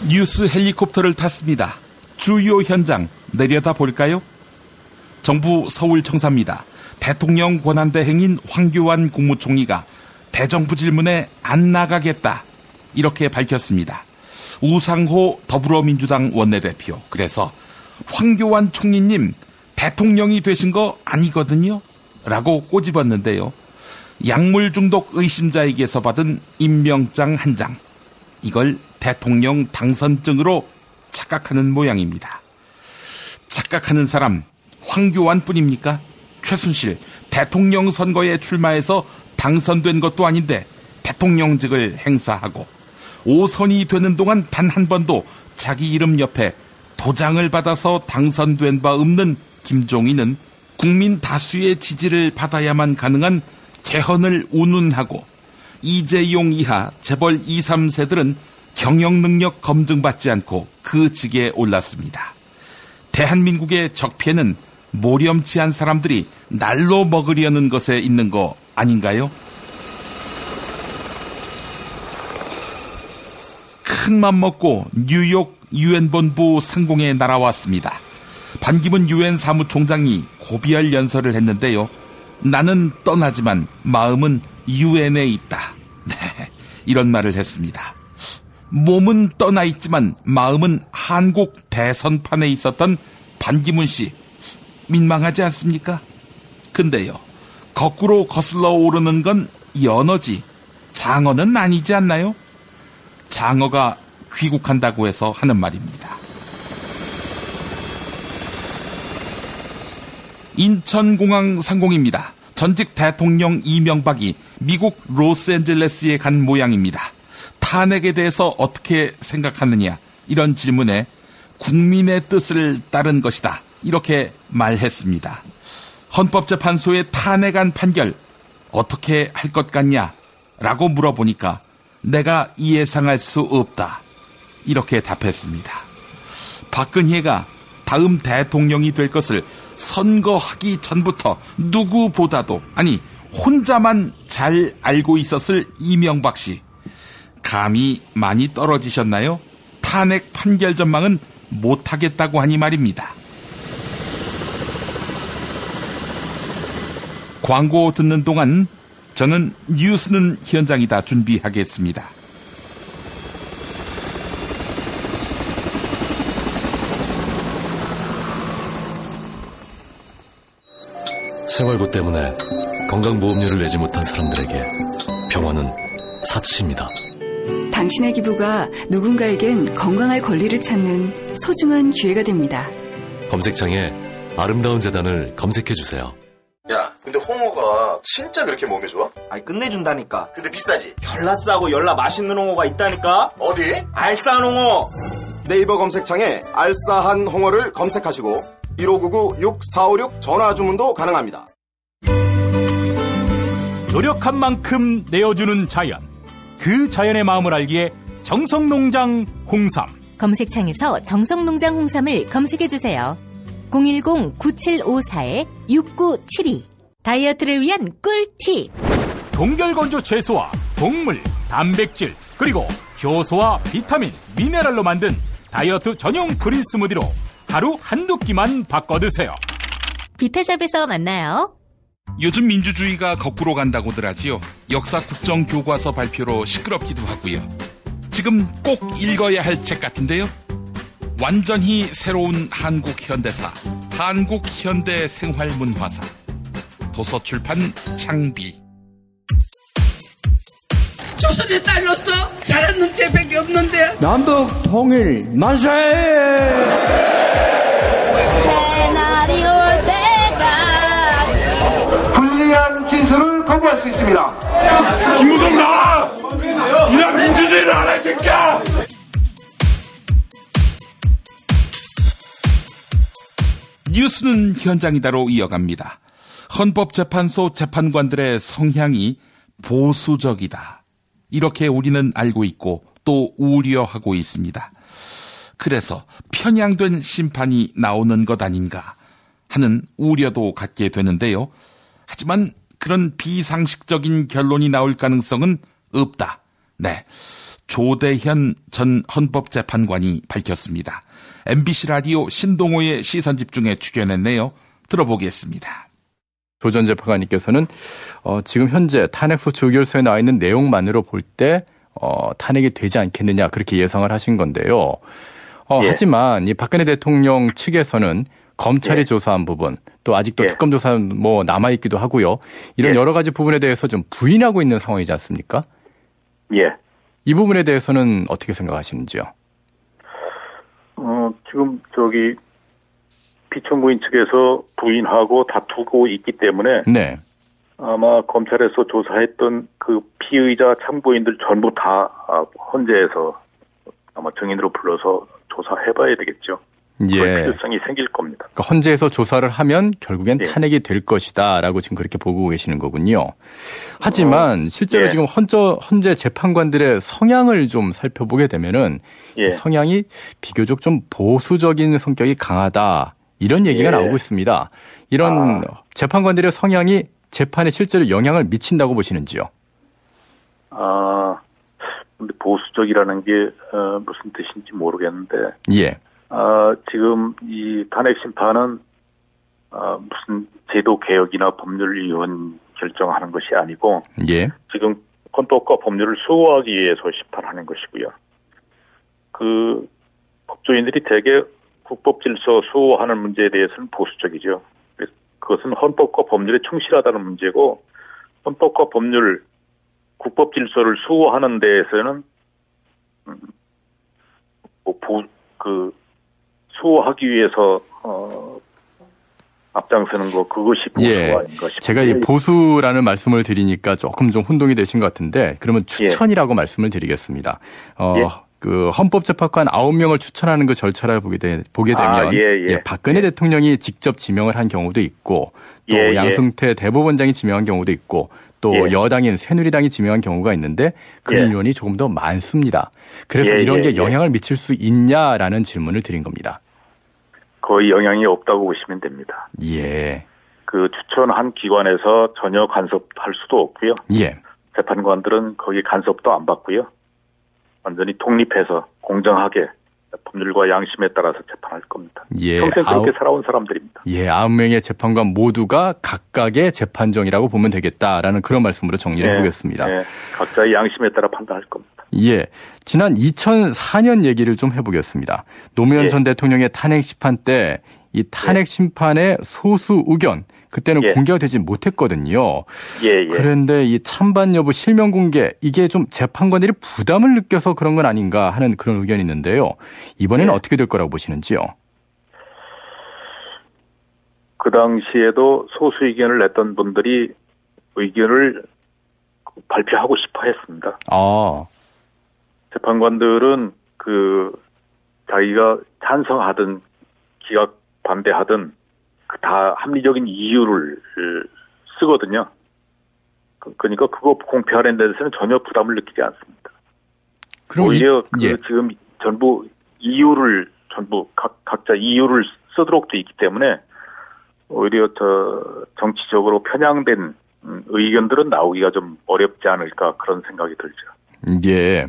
뉴스 헬리콥터를 탔습니다. 주요 현장 내려다 볼까요? 정부 서울청사입니다. 대통령 권한대 행인 황교안 국무총리가 대정부 질문에 안 나가겠다 이렇게 밝혔습니다. 우상호 더불어민주당 원내대표, 그래서 황교안 총리님 대통령이 되신 거 아니거든요 라고 꼬집었는데요. 약물 중독 의심자에게서 받은 임명장 한 장, 이걸 대통령 당선증으로 착각하는 모양입니다. 착각하는 사람 황교안 뿐입니까? 최순실 대통령 선거에 출마해서 당선된 것도 아닌데 대통령직을 행사하고 5선이 되는 동안 단 한 번도 자기 이름 옆에 도장을 받아서 당선된 바 없는 김종인은 국민 다수의 지지를 받아야만 가능한 개헌을 운운하고 이재용 이하 재벌 2, 3세들은 경영 능력 검증받지 않고 그 직에 올랐습니다. 대한민국의 적폐는 모렴치한 사람들이 날로 먹으려는 것에 있는 거 아닌가요? 큰맘 먹고 뉴욕 유엔 본부 상공에 날아왔습니다. 반기문 유엔 사무총장이 고비할 연설을 했는데요. 나는 떠나지만 마음은 유엔에 있다. 네, 이런 말을 했습니다. 몸은 떠나 있지만 마음은 한국 대선판에 있었던 반기문 씨, 민망하지 않습니까? 근데요, 거꾸로 거슬러 오르는 건 연어지 장어는 아니지 않나요? 장어가 귀국한다고 해서 하는 말입니다. 인천공항 상공입니다. 전직 대통령 이명박이 미국 로스앤젤레스에 간 모양입니다. 탄핵에 대해서 어떻게 생각하느냐, 이런 질문에 국민의 뜻을 따른 것이다 이렇게 말했습니다. 헌법재판소의 탄핵안 판결 어떻게 할 것 같냐 라고 물어보니까 내가 예상할 수 없다 이렇게 답했습니다. 박근혜가 다음 대통령이 될 것을 선거하기 전부터 누구보다도, 아니 혼자만 잘 알고 있었을 이명박 씨, 감이 많이 떨어지셨나요? 탄핵 판결 전망은 못하겠다고 하니 말입니다. 광고 듣는 동안 저는 뉴스는 현장이다 준비하겠습니다. 생활고 때문에 건강보험료를 내지 못한 사람들에게 병원은 사치입니다. 당신의 기부가 누군가에겐 건강할 권리를 찾는 소중한 기회가 됩니다. 검색창에 아름다운 재단을 검색해주세요. 야, 근데 홍어가 진짜 그렇게 몸에 좋아? 아니, 끝내준다니까. 근데 비싸지? 열나 싸고 열나 맛있는 홍어가 있다니까. 어디? 알싸한 홍어. 네이버 검색창에 알싸한 홍어를 검색하시고 1599-6456 전화 주문도 가능합니다. 노력한 만큼 내어주는 자연, 그 자연의 마음을 알기에 정성농장 홍삼. 검색창에서 정성농장 홍삼을 검색해주세요. 010-9754-6972. 다이어트를 위한 꿀팁. 동결건조 채소와 곡물, 단백질, 그리고 효소와 비타민, 미네랄로 만든 다이어트 전용 그린 스무디로 하루 한두 끼만 바꿔 드세요. 비타샵에서 만나요. 요즘 민주주의가 거꾸로 간다고들 하지요. 역사 국정교과서 발표로 시끄럽기도 하고요. 지금 꼭 읽어야 할 책 같은데요. 완전히 새로운 한국 현대사, 한국 현대 생활문화사. 도서출판 창비. 조선에 딸로서 잘하는 죄밖에 없는데. 남북 통일 만세! 새날이 올 때가 불리한 진술을 거부할 수 있습니다. 김무성 나와! 이나 민주주의를 알아, 이 새끼야! 뉴스는 현장이다로 이어갑니다. 헌법재판소 재판관들의 성향이 보수적이다. 이렇게 우리는 알고 있고 또 우려하고 있습니다. 그래서 편향된 심판이 나오는 것 아닌가 하는 우려도 갖게 되는데요. 하지만 그런 비상식적인 결론이 나올 가능성은 없다. 네, 조대현 전 헌법재판관이 밝혔습니다. MBC 라디오 신동호의 시선집중에 출연했네요. 들어보겠습니다. 조 전 재판관님께서는 지금 현재 탄핵소추 의결서에 나와 있는 내용만으로 볼 때 탄핵이 되지 않겠느냐 그렇게 예상을 하신 건데요. 예. 하지만 이 박근혜 대통령 측에서는 검찰이 예. 조사한 부분 또 아직도 예. 특검 조사 뭐 남아있기도 하고요. 이런 예. 여러 가지 부분에 대해서 좀 부인하고 있는 상황이지 않습니까? 예. 이 부분에 대해서는 어떻게 생각하시는지요? 지금 피청구인 측에서 부인하고 다투고 있기 때문에 네. 아마 검찰에서 조사했던 그 피의자 참고인들 전부 다 헌재에서 아마 증인으로 불러서 조사해봐야 되겠죠. 예. 그럴 필요성이 생길 겁니다. 그러니까 헌재에서 조사를 하면 결국엔 예. 탄핵이 될 것이다라고 지금 그렇게 보고 계시는 거군요. 하지만 실제로 예. 지금 헌재 재판관들의 성향을 좀 살펴보게 되면은 예. 성향이 비교적 좀 보수적인 성격이 강하다. 이런 얘기가 예. 나오고 있습니다. 이런 재판관들의 성향이 재판에 실제로 영향을 미친다고 보시는지요? 근데 보수적이라는 게 무슨 뜻인지 모르겠는데. 예. 지금 이 탄핵 심판은 무슨 제도 개혁이나 법률위원 결정하는 것이 아니고. 예. 지금 헌법과 법률을 수호하기 위해서 심판하는 것이고요. 그 법조인들이 대개 국법 질서 수호하는 문제에 대해서는 보수적이죠. 그것은 헌법과 법률에 충실하다는 문제고 헌법과 법률, 국법 질서를 수호하는 데에서는 수호하기 위해서 앞장서는 거 그것이 보수인 것입니다. 제가 이 보수라는 말씀을 드리니까 조금 좀 혼동이 되신 것 같은데 그러면 추천이라고 말씀을 드리겠습니다. 그 헌법재판관 9명을 추천하는 그 절차를 보게 되면 박근혜 대통령이 직접 지명을 한 경우도 있고 또 양승태 대법원장이 지명한 경우도 있고 또 여당인 새누리당이 지명한 경우가 있는데 그 인원이 조금 더 많습니다. 그래서 이런 게 영향을 미칠 수 있냐라는 질문을 드린 겁니다. 거의 영향이 없다고 보시면 됩니다. 예. 그 추천한 기관에서 전혀 간섭할 수도 없고요. 예. 재판관들은 거기 간섭도 안 받고요. 완전히 독립해서 공정하게 법률과 양심에 따라서 재판할 겁니다. 예. 평생 그렇게 살아온 사람들입니다. 예, 9명의 재판관 모두가 각각의 재판정이라고 보면 되겠다라는 그런 말씀으로 정리를 해보겠습니다. 네, 각자의 양심에 따라 판단할 겁니다. 예, 지난 2004년 얘기를 좀 해보겠습니다. 노무현 전 대통령의 탄핵 심판 때 이 탄핵 심판의 소수 의견 그때는 공개가 되지 못했거든요. 그런데 이 찬반 여부 실명 공개 이게 좀 재판관들이 부담을 느껴서 그런 건 아닌가 하는 그런 의견이 있는데요. 이번에는 어떻게 될 거라고 보시는지요? 그 당시에도 소수 의견을 냈던 분들이 의견을 발표하고 싶어 했습니다. 재판관들은 자기가 찬성하든 기각 반대하든 다 합리적인 이유를 쓰거든요. 그러니까 그거 공표하는 데서는 전혀 부담을 느끼지 않습니다. 오히려 지금 전부 이유를 각자 이유를 쓰도록 돼 있기 때문에 오히려 정치적으로 편향된 의견들은 나오기가 좀 어렵지 않을까 그런 생각이 들죠. 예.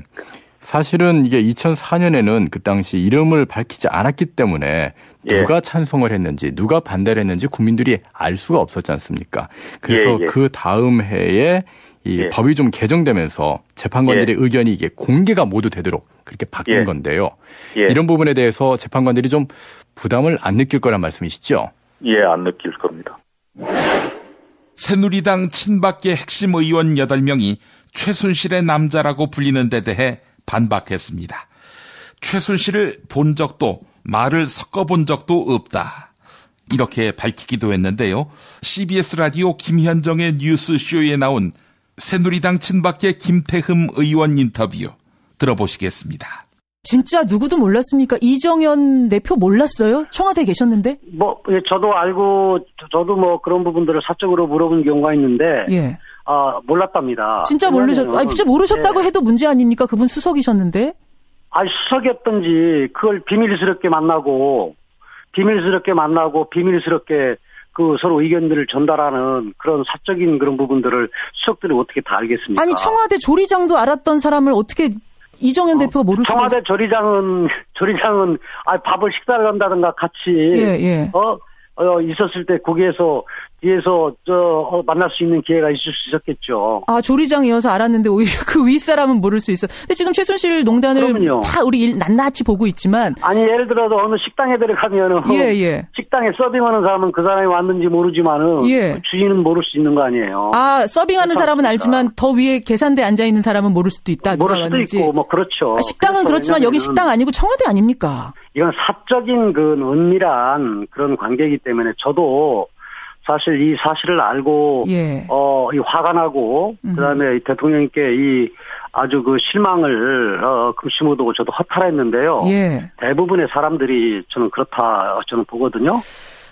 사실은 이게 2004년에는 그 당시 이름을 밝히지 않았기 때문에 누가 찬성을 했는지 누가 반대를 했는지 국민들이 알 수가 없었지 않습니까? 그래서 그 다음 해에 이 법이 좀 개정되면서 재판관들의 의견이 이게 공개가 모두 되도록 그렇게 바뀐 건데요. 이런 부분에 대해서 재판관들이 좀 부담을 안 느낄 거란 말씀이시죠? 예, 안 느낄 겁니다. 새누리당 친박계 핵심 의원 8명이 최순실의 남자라고 불리는 데 대해 반박했습니다. 최순실을 본 적도 말을 섞어본 적도 없다. 이렇게 밝히기도 했는데요. CBS 라디오 김현정의 뉴스쇼에 나온 새누리당 친박계 김태흠 의원 인터뷰 들어보시겠습니다. 진짜 누구도 몰랐습니까? 이정현 내표 몰랐어요? 청와대에 계셨는데? 저도 알고, 저도 그런 부분들을 사적으로 물어본 경우가 있는데, 몰랐답니다. 진짜 진짜 모르셨다고 해도 문제 아닙니까? 그분 수석이셨는데? 수석이었던지, 그걸 비밀스럽게 만나고, 비밀스럽게 서로 의견들을 전달하는 그런 사적인 그런 부분들을 수석들이 어떻게 다 알겠습니까? 아니, 청와대 조리장도 알았던 사람을 어떻게 이정현 대표가 모를 수 청와대 조리장은 밥을 식사를 한다든가 같이 있었을 때 거기에서 뒤에서 만날 수 있는 기회가 있을 수 있었겠죠. 아, 조리장이어서 알았는데 오히려 그 윗사람은 모를 수 있어. 근데 지금 최순실 농단을 그럼요. 다 우리 낱낱이 보고 있지만. 아니, 예를 들어서 어느 식당에 들어가면은. 식당에 서빙하는 사람은 그 사람이 왔는지 모르지만은. 그 주인은 모를 수 있는 거 아니에요. 아, 서빙하는 사람은 알지만 더 위에 계산대에 앉아있는 사람은 모를 수도 있다. 모를 수도 있고, 뭐, 그렇죠. 아, 식당은 그렇지만 여기 식당 아니고 청와대 아닙니까? 이건 사적인 그 은밀한 그런 관계이기 때문에 저도 사실 이 사실을 알고 이 화가 나고 그다음에 이 대통령께 이 아주 그 실망을 금시 못 오고 저도 허탈했는데요. 대부분의 사람들이 저는 그렇다 저는 보거든요.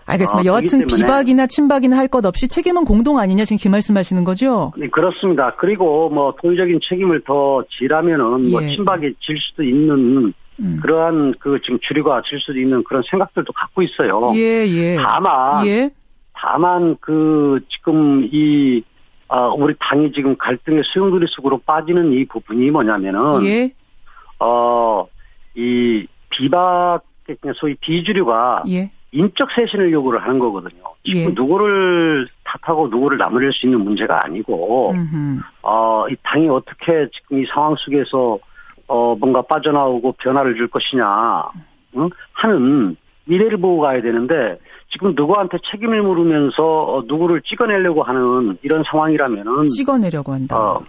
알겠습니다. 여하튼 비박이나 친박이나 할 것 없이 책임은 공동 아니냐 지금 그 말씀하시는 거죠? 네, 그렇습니다. 그리고 뭐 도의적인 책임을 더 지라면은 뭐 친박이 질 수도 있는 그러한 그 지금 주류가 질 수도 있는 그런 생각들도 갖고 있어요. 다만 그 지금 우리 당이 지금 갈등의 수용돌이 속으로 빠지는 이 부분이 뭐냐면은 이 비박 소위 비주류가 인적 쇄신을 요구를 하는 거거든요. 지금 누구를 탓하고 누구를 나무랄 수 있는 문제가 아니고 이 당이 어떻게 지금 이 상황 속에서 뭔가 빠져나오고 변화를 줄 것이냐 하는 미래를 보고 가야 되는데 지금 누구한테 책임을 물으면서 누구를 찍어내려고 하는 이런 상황이라면은 찍어내려고 한다.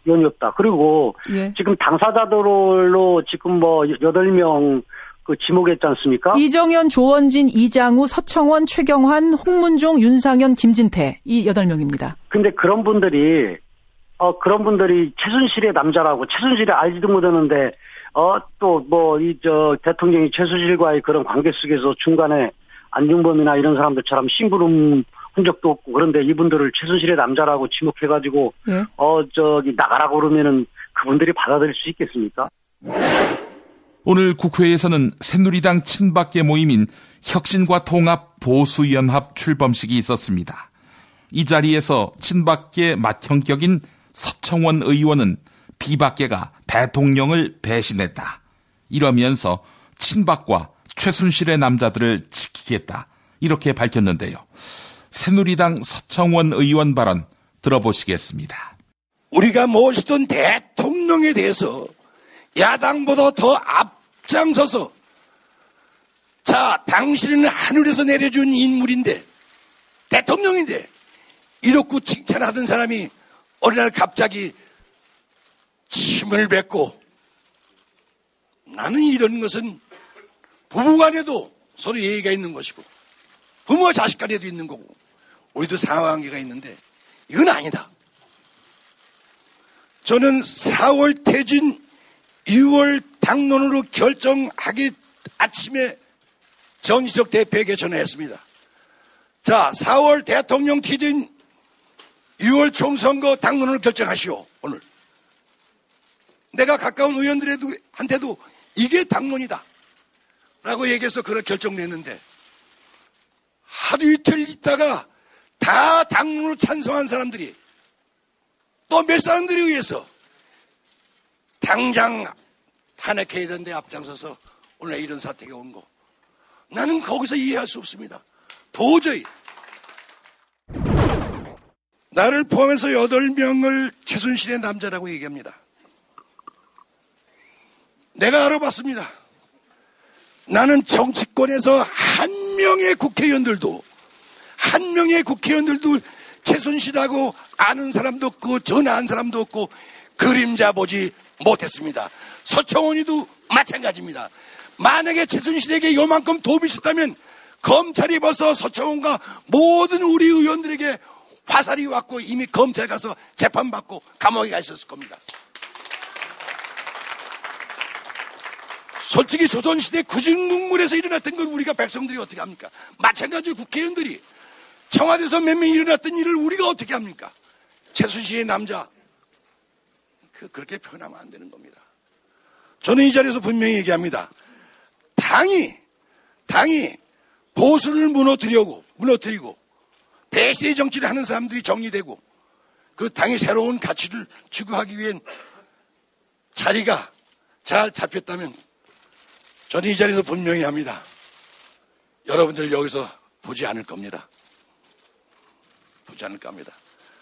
연이 없다. 그리고 지금 당사자들로 지금 뭐 8명 그 지목했지 않습니까? 이정현, 조원진, 이장우, 서청원, 최경환, 홍문종, 윤상현, 김진태 이 8명입니다. 근데 그런 분들이 최순실의 남자라고 최순실이 알지도 못하는데 또 뭐 대통령이 최순실과의 그런 관계 속에서 중간에 안중범이나 이런 사람들처럼 심부름 한 적도 없고 그런데 이분들을 최순실의 남자라고 지목해가지고 나가라고 그러면은 그분들이 받아들일 수 있겠습니까? 오늘 국회에서는 새누리당 친박계 모임인 혁신과 통합 보수연합 출범식이 있었습니다. 이 자리에서 친박계 맏형격인 서청원 의원은 비박계가 대통령을 배신했다. 이러면서 친박과 최순실의 남자들을 지키겠다. 이렇게 밝혔는데요. 새누리당 서청원 의원 발언 들어보시겠습니다. 우리가 모시던 대통령에 대해서 야당보다 더 앞장서서 자, 당신은 하늘에서 내려준 인물인데 대통령인데 이렇게 칭찬하던 사람이 어느 날 갑자기 침을 뱉고 나는 이런 것은 부부간에도 서로 예의가 있는 것이고 부모와 자식 간에도 있는 거고 우리도 상하관계가 있는데 이건 아니다. 저는 4월 퇴진 6월 당론으로 결정하기 아침에 정지석 대표에게 전화했습니다. 자, 4월 대통령 퇴진 6월 총선거 당론을 결정하시오. 오늘 내가 가까운 의원들한테도 이게 당론이다 라고 얘기해서 그걸 결정냈는데 하루 이틀 있다가 다 당론으로 찬성한 사람들이 또 몇 사람들에 의해서 당장 탄핵해야 되는데 앞장서서 오늘 이런 사태가 온 거 나는 거기서 이해할 수 없습니다. 도저히. 나를 포함해서 8명을 최순실의 남자라고 얘기합니다. 내가 알아봤습니다. 나는 정치권에서 한 명의 국회의원들도 최순실하고 아는 사람도 없고 전화한 사람도 없고 그림자 보지 못했습니다. 서청원이도 마찬가지입니다. 만약에 최순실에게 요만큼 도움이 있었다면 검찰이 벌써 서청원과 모든 우리 의원들에게 화살이 왔고 이미 검찰에 가서 재판받고 감옥에 가 있었을 겁니다. 솔직히 조선시대 구진국물에서 일어났던 걸 우리가 백성들이 어떻게 합니까? 마찬가지로 국회의원들이 청와대에서 몇 명 일어났던 일을 우리가 어떻게 합니까? 최순실의 남자 그렇게 표현하면 안 되는 겁니다. 저는 이 자리에서 분명히 얘기합니다. 당이 보수를 무너뜨리고 배세의 정치를 하는 사람들이 정리되고 그 당의 새로운 가치를 추구하기 위한 자리가 잘 잡혔다면 저는 이 자리에서 분명히 합니다. 여러분들 여기서 보지 않을 겁니다. 보지 않을 겁니다.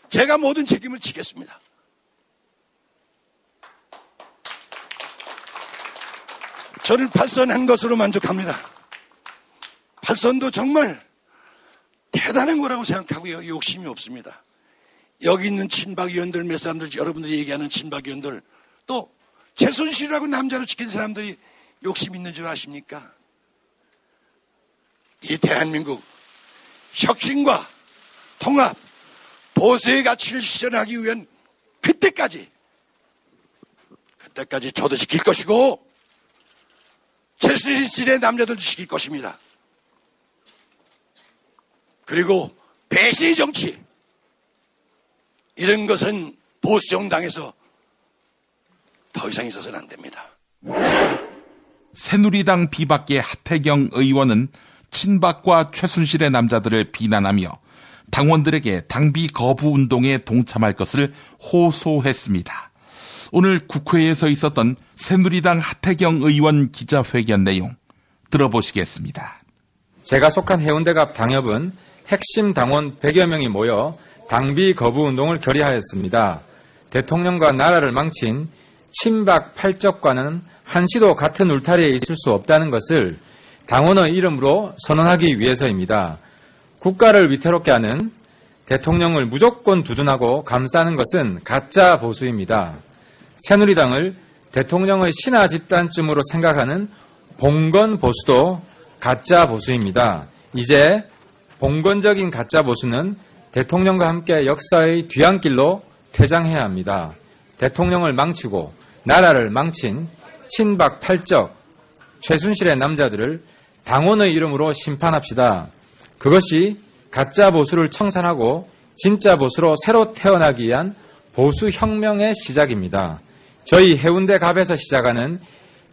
제가 모든 책임을 지겠습니다. 저는 8선 것으로 만족합니다. 8선도 정말 대단한 거라고 생각하고요. 욕심이 없습니다. 여기 있는 친박위원들 몇 사람들, 여러분들이 얘기하는 친박위원들, 또 최순실이라고 남자로 지킨 사람들이 욕심 있는 줄 아십니까? 이 대한민국 혁신과 통합, 보수의 가치를 실현하기 위한 그때까지 저도 지킬 것이고 최순실의 남자들도 지킬 것입니다. 그리고 배신의 정치, 이런 것은 보수 정당에서 더 이상 있어서는 안 됩니다. 새누리당 비박계 하태경 의원은 친박과 최순실의 남자들을 비난하며 당원들에게 당비 거부 운동에 동참할 것을 호소했습니다. 오늘 국회에서 있었던 새누리당 하태경 의원 기자회견 내용 들어보시겠습니다. 제가 속한 해운대갑 당협은 핵심 당원 100여 명이 모여 당비 거부 운동을 결의하였습니다. 대통령과 나라를 망친 친박 팔적과는 한시도 같은 울타리에 있을 수 없다는 것을 당원의 이름으로 선언하기 위해서입니다. 국가를 위태롭게 하는 대통령을 무조건 두둔하고 감싸는 것은 가짜 보수입니다. 새누리당을 대통령의 신하 집단쯤으로 생각하는 봉건 보수도 가짜 보수입니다. 이제 봉건적인 가짜 보수는 대통령과 함께 역사의 뒤안길로 퇴장해야 합니다. 대통령을 망치고 나라를 망친 친박 팔적 최순실의 남자들을 당원의 이름으로 심판합시다. 그것이 가짜 보수를 청산하고 진짜 보수로 새로 태어나기 위한 보수 혁명의 시작입니다. 저희 해운대 갑에서 시작하는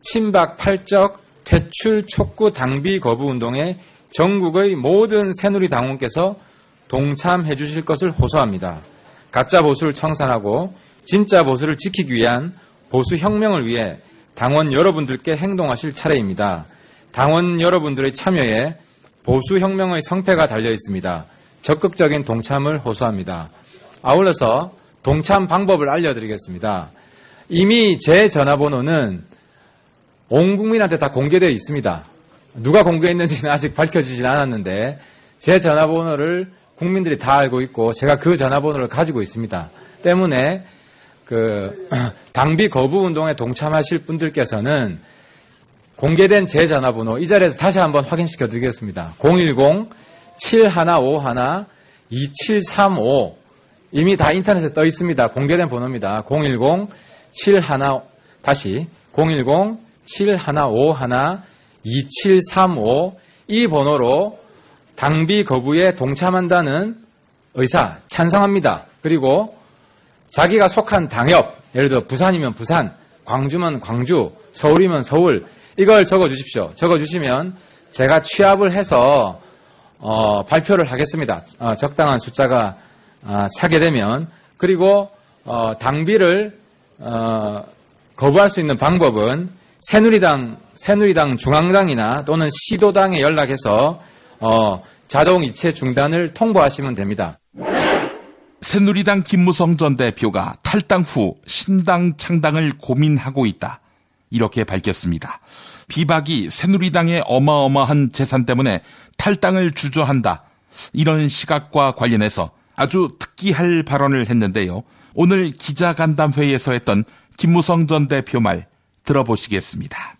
친박 팔적 퇴출 촉구 당비 거부 운동에 전국의 모든 새누리 당원께서 동참해 주실 것을 호소합니다. 가짜 보수를 청산하고 진짜 보수를 지키기 위한 보수 혁명을 위해 당원 여러분들께 행동하실 차례입니다. 당원 여러분들의 참여에 보수 혁명의 성패가 달려 있습니다. 적극적인 동참을 호소합니다. 아울러서 동참 방법을 알려드리겠습니다. 이미 제 전화번호는 온 국민한테 다 공개되어 있습니다. 누가 공개했는지는 아직 밝혀지진 않았는데 제 전화번호를 국민들이 다 알고 있고 제가 그 전화번호를 가지고 있습니다. 때문에 당비 거부 운동에 동참하실 분들께서는 공개된 제 전화번호 이 자리에서 다시 한번 확인시켜 드리겠습니다. 010-7151-2735 이미 다 인터넷에 떠 있습니다. 공개된 번호입니다. 010-7151-2735 이 번호로 당비 거부에 동참한다는 의사 찬성합니다. 그리고 자기가 속한 당협, 예를 들어 부산이면 부산, 광주면 광주, 서울이면 서울 이걸 적어주십시오. 적어주시면 제가 취합을 해서 발표를 하겠습니다. 적당한 숫자가 차게 되면. 그리고 당비를 거부할 수 있는 방법은 새누리당 중앙당이나 또는 시도당에 연락해서 자동 이체 중단을 통보하시면 됩니다. 새누리당 김무성 전 대표가 탈당 후 신당 창당을 고민하고 있다. 이렇게 밝혔습니다. 비박이 새누리당의 어마어마한 재산 때문에 탈당을 주저한다. 이런 시각과 관련해서 아주 특기할 발언을 했는데요. 오늘 기자간담회에서 했던 김무성 전 대표 말 들어보시겠습니다.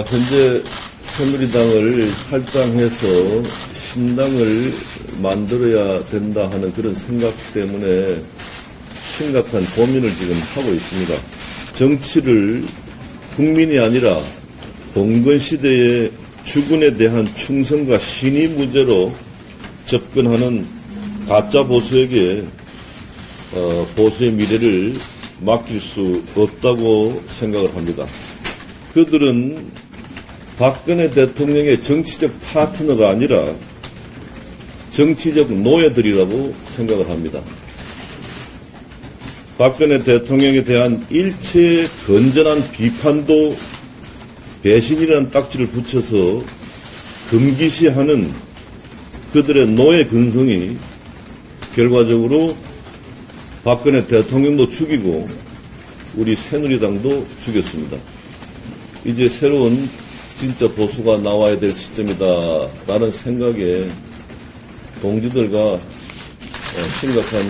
현재 새누리당을 탈당해서 신당을 만들어야 된다 하는 그런 생각 때문에 심각한 고민을 지금 하고 있습니다. 정치를 국민이 아니라 봉건시대의 주군에 대한 충성과 신의 무죄로 접근하는 가짜 보수에게 보수의 미래를 맡길 수 없다고 생각을 합니다. 그들은 박근혜 대통령의 정치적 파트너가 아니라 정치적 노예들이라고 생각을 합니다. 박근혜 대통령에 대한 일체의 건전한 비판도 배신이라는 딱지를 붙여서 금기시하는 그들의 노예 근성이 결과적으로 박근혜 대통령도 죽이고 우리 새누리당도 죽였습니다. 이제 새로운 진짜 보수가 나와야 될 시점이다라는 생각에 동지들과 심각한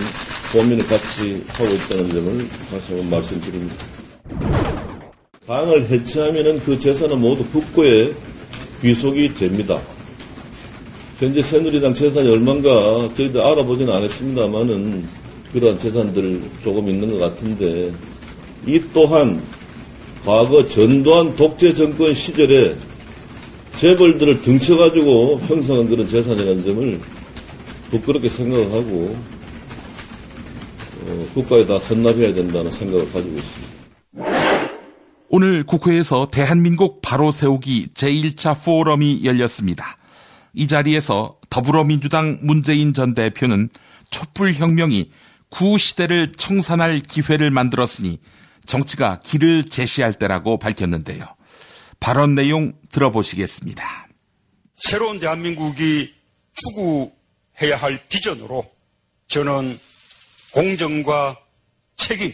고민을 같이 하고 있다는 점을 다시 한번 말씀드립니다. 당을 해체하면 그 재산은 모두 국고에 귀속이 됩니다. 현재 새누리당 재산이 얼마인가 저희들 알아보지는 않았습니다만은 그러한 재산들 조금 있는 것 같은데 이 또한 과거 전두환 독재 정권 시절에 재벌들을 등쳐가지고 형성한 그런 재산이라는 점을 부끄럽게 생각하고 국가에다 헌납해야 된다는 생각을 가지고 있습니다. 오늘 국회에서 대한민국 바로 세우기 제1차 포럼이 열렸습니다. 이 자리에서 더불어민주당 문재인 전 대표는 촛불혁명이 구시대를 청산할 기회를 만들었으니 정치가 길을 제시할 때라고 밝혔는데요. 발언 내용 들어보시겠습니다. 새로운 대한민국이 추구해야 할 비전으로 저는 공정과 책임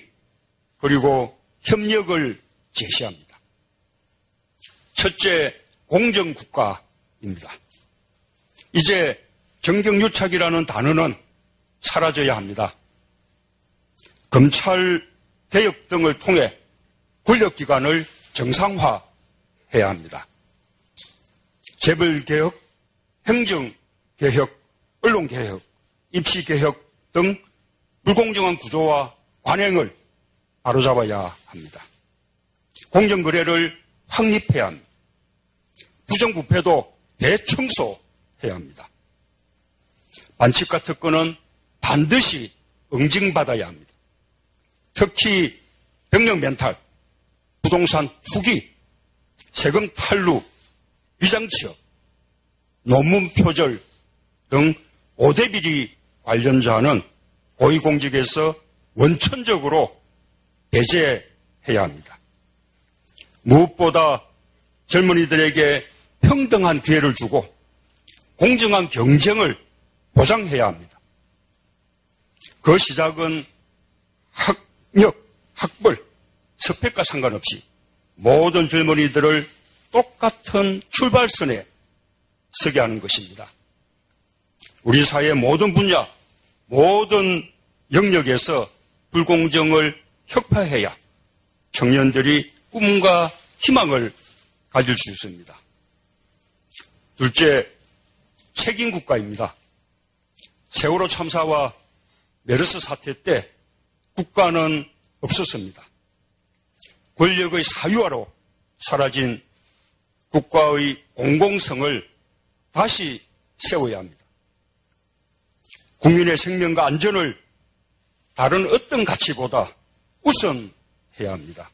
그리고 협력을 제시합니다. 첫째, 공정국가입니다. 이제 정경유착이라는 단어는 사라져야 합니다. 검찰 개혁 등을 통해 권력기관을 정상화해야 합니다. 재벌개혁, 행정개혁, 언론개혁, 입시개혁 등 불공정한 구조와 관행을 바로잡아야 합니다. 공정거래를 확립해야 합니다. 부정부패도 대청소해야 합니다. 반칙과 특권은 반드시 응징받아야 합니다. 특히 병력 멘탈, 부동산 투기, 세금 탈루, 위장취업, 논문 표절 등 5대 비리 관련자는 고위공직에서 원천적으로 배제해야 합니다. 무엇보다 젊은이들에게 평등한 기회를 주고 공정한 경쟁을 보장해야 합니다. 그 시작은 학력, 학벌, 스펙과 상관없이 모든 젊은이들을 똑같은 출발선에 서게 하는 것입니다. 우리 사회의 모든 분야, 모든 영역에서 불공정을 혁파해야 청년들이 꿈과 희망을 가질 수 있습니다. 둘째, 책임국가입니다. 세월호 참사와 메르스 사태 때 국가는 없었습니다. 권력의 사유화로 사라진 국가의 공공성을 다시 세워야 합니다. 국민의 생명과 안전을 다른 어떤 가치보다 우선해야 합니다.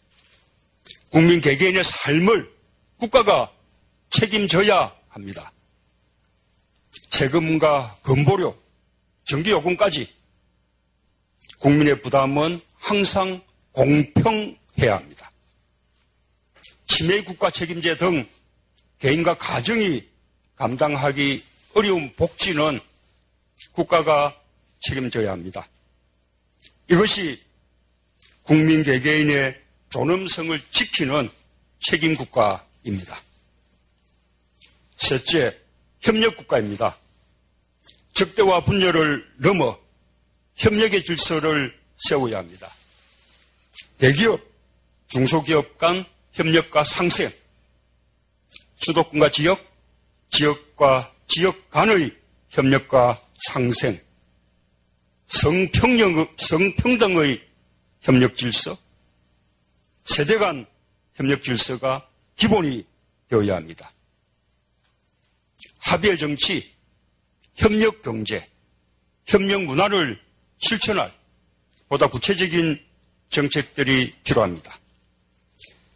국민 개개인의 삶을 국가가 책임져야 합니다. 세금과 건보료, 전기요금까지 국민의 부담은 항상 공평해야 합니다. 치매 국가 책임제 등 개인과 가정이 감당하기 어려운 복지는 국가가 책임져야 합니다. 이것이 국민 개개인의 존엄성을 지키는 책임국가입니다. 셋째, 협력국가입니다. 적대와 분열을 넘어 협력의 질서를 세워야 합니다. 대기업, 중소기업 간 협력과 상생, 수도권과 지역, 지역과 지역 간의 협력과 상생, 성평등의 협력 질서, 세대 간 협력 질서가 기본이 되어야 합니다. 합의의 정치, 협력 경제, 협력 문화를 실천할 보다 구체적인 정책들이 필요합니다.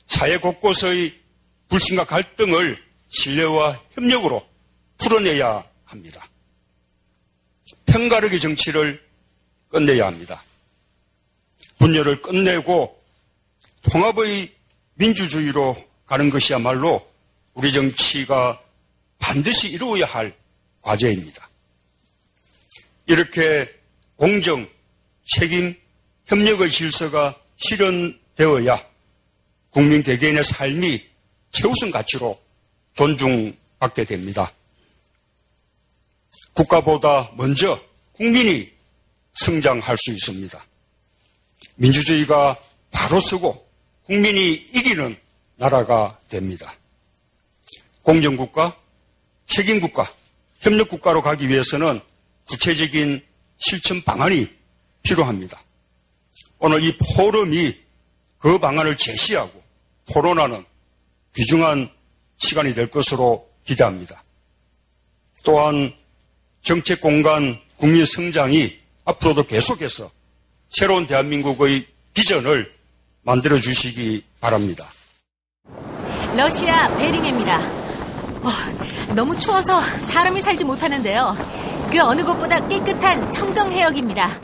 사회 곳곳의 불신과 갈등을 신뢰와 협력으로 풀어내야 합니다. 편가르기 정치를 끝내야 합니다. 분열을 끝내고 통합의 민주주의로 가는 것이야말로 우리 정치가 반드시 이루어야 할 과제입니다. 이렇게 공정, 책임, 협력의 질서가 실현되어야 국민 대개인의 삶이 최우선 가치로 존중받게 됩니다. 국가보다 먼저 국민이 성장할 수 있습니다. 민주주의가 바로 서고 국민이 이기는 나라가 됩니다. 공정국가, 책임국가, 협력국가로 가기 위해서는 구체적인 실천 방안이 필요합니다. 오늘 이 포럼이 그 방안을 제시하고 토론하는 귀중한 시간이 될 것으로 기대합니다. 또한 정책 공간 국민 성장이 앞으로도 계속해서 새로운 대한민국의 비전을 만들어 주시기 바랍니다. 러시아 베링해입니다. 너무 추워서 사람이 살지 못하는데요. 그 어느 곳보다 깨끗한 청정해역입니다.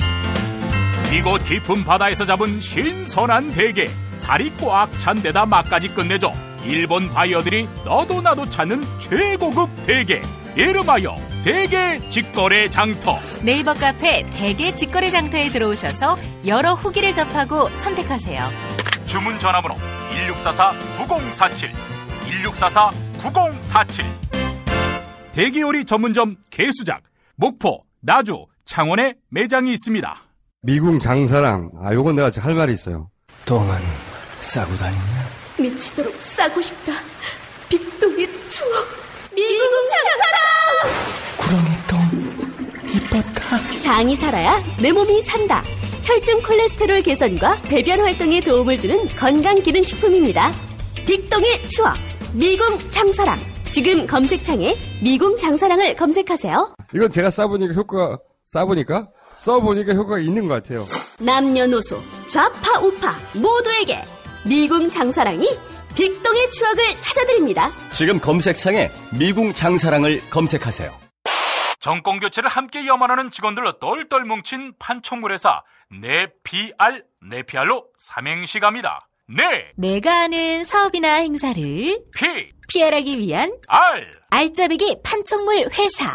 이곳 깊은 바다에서 잡은 신선한 대게, 살이 꽉 찬 데다 맛까지 끝내줘 일본 바이어들이 너도 나도 찾는 최고급 대게, 이름하여 대게 직거래 장터. 네이버 카페 대게 직거래 장터에 들어오셔서 여러 후기를 접하고 선택하세요. 주문 전화번호 1644-9047 1644-9047. 대게 요리 전문점 개수작, 목포, 나주, 창원에 매장이 있습니다. 미궁 장사랑, 요건 내가 할 말이 있어요. 똥은 싸고 다니냐? 미치도록 싸고 싶다. 빅동의 추억, 미궁 장사랑! 구렁이 똥, 이뻤다. 장이 살아야 내 몸이 산다. 혈중 콜레스테롤 개선과 배변 활동에 도움을 주는 건강기능식품입니다. 빅동의 추억, 미궁 장사랑. 지금 검색창에 미궁 장사랑을 검색하세요. 이건 제가 써보니까 효과가 있는 것 같아요. 남녀노소, 좌파 우파 모두에게 미궁 장사랑이 빅동의 추억을 찾아드립니다. 지금 검색창에 미궁 장사랑을 검색하세요. 정권교체를 함께 염원하는 직원들로 똘똘 뭉친 판촉물회사 네피알로 삼행시 갑니다. 내가 아는 사업이나 행사를 PR하기 위한 알짜배기 판촉물 회사.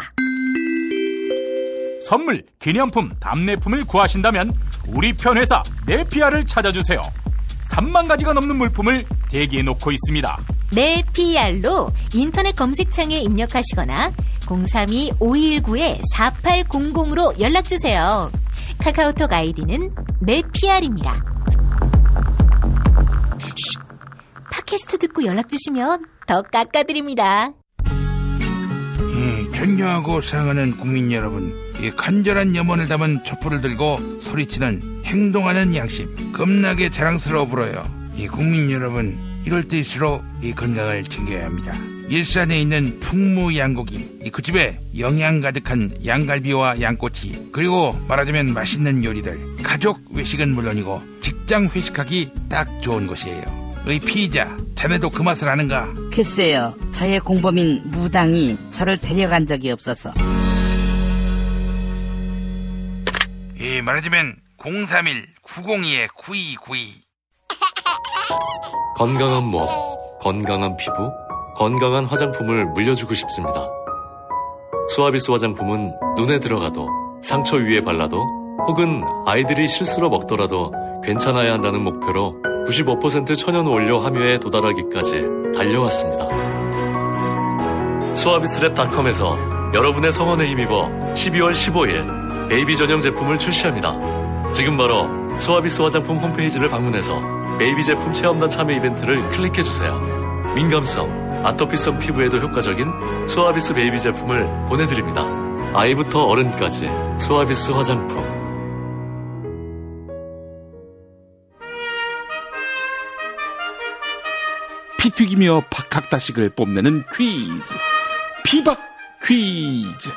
선물, 기념품, 답례품을 구하신다면 우리 편 회사 네피알을 찾아주세요. 3만 가지가 넘는 물품을 대기해 놓고 있습니다. 네피알로 인터넷 검색창에 입력하시거나 032-519-4800으로 연락주세요. 카카오톡 아이디는 네피알입니다. 팟캐스트 듣고 연락주시면 더 깎아드립니다. 존경하고 사랑하는 국민 여러분, 간절한 염원을 담은 촛불을 들고 소리치는 행동하는 양심, 겁나게 자랑스러워 불어요. 국민 여러분, 이럴 때일수록 건강을 챙겨야 합니다. 일산에 있는 풍무양고기, 그 집에 영양 가득한 양갈비와 양꼬치, 그리고 말하자면 맛있는 요리들, 가족 외식은 물론이고 직장 회식하기 딱 좋은 곳이에요. 피의자, 자네도 그 맛을 아는가? 글쎄요, 저의 공범인 무당이 저를 데려간 적이 없어서. 말하자면 031-902-9292. 건강한 몸, 건강한 피부, 건강한 화장품을 물려주고 싶습니다. 수아비스 화장품은 눈에 들어가도, 상처 위에 발라도, 혹은 아이들이 실수로 먹더라도 괜찮아야 한다는 목표로 95% 천연 원료 함유에 도달하기까지 달려왔습니다. 수아비스랩닷컴에서 여러분의 성원에 힘입어 12월 15일 베이비 전용 제품을 출시합니다. 지금 바로 수아비스 화장품 홈페이지를 방문해서 베이비 제품 체험단 참여 이벤트를 클릭해주세요. 민감성, 아토피성 피부에도 효과적인 수아비스 베이비 제품을 보내드립니다. 아이부터 어른까지 수아비스 화장품. 피 튀기며 박학다식을 뽐내는 퀴즈, 피박 퀴즈.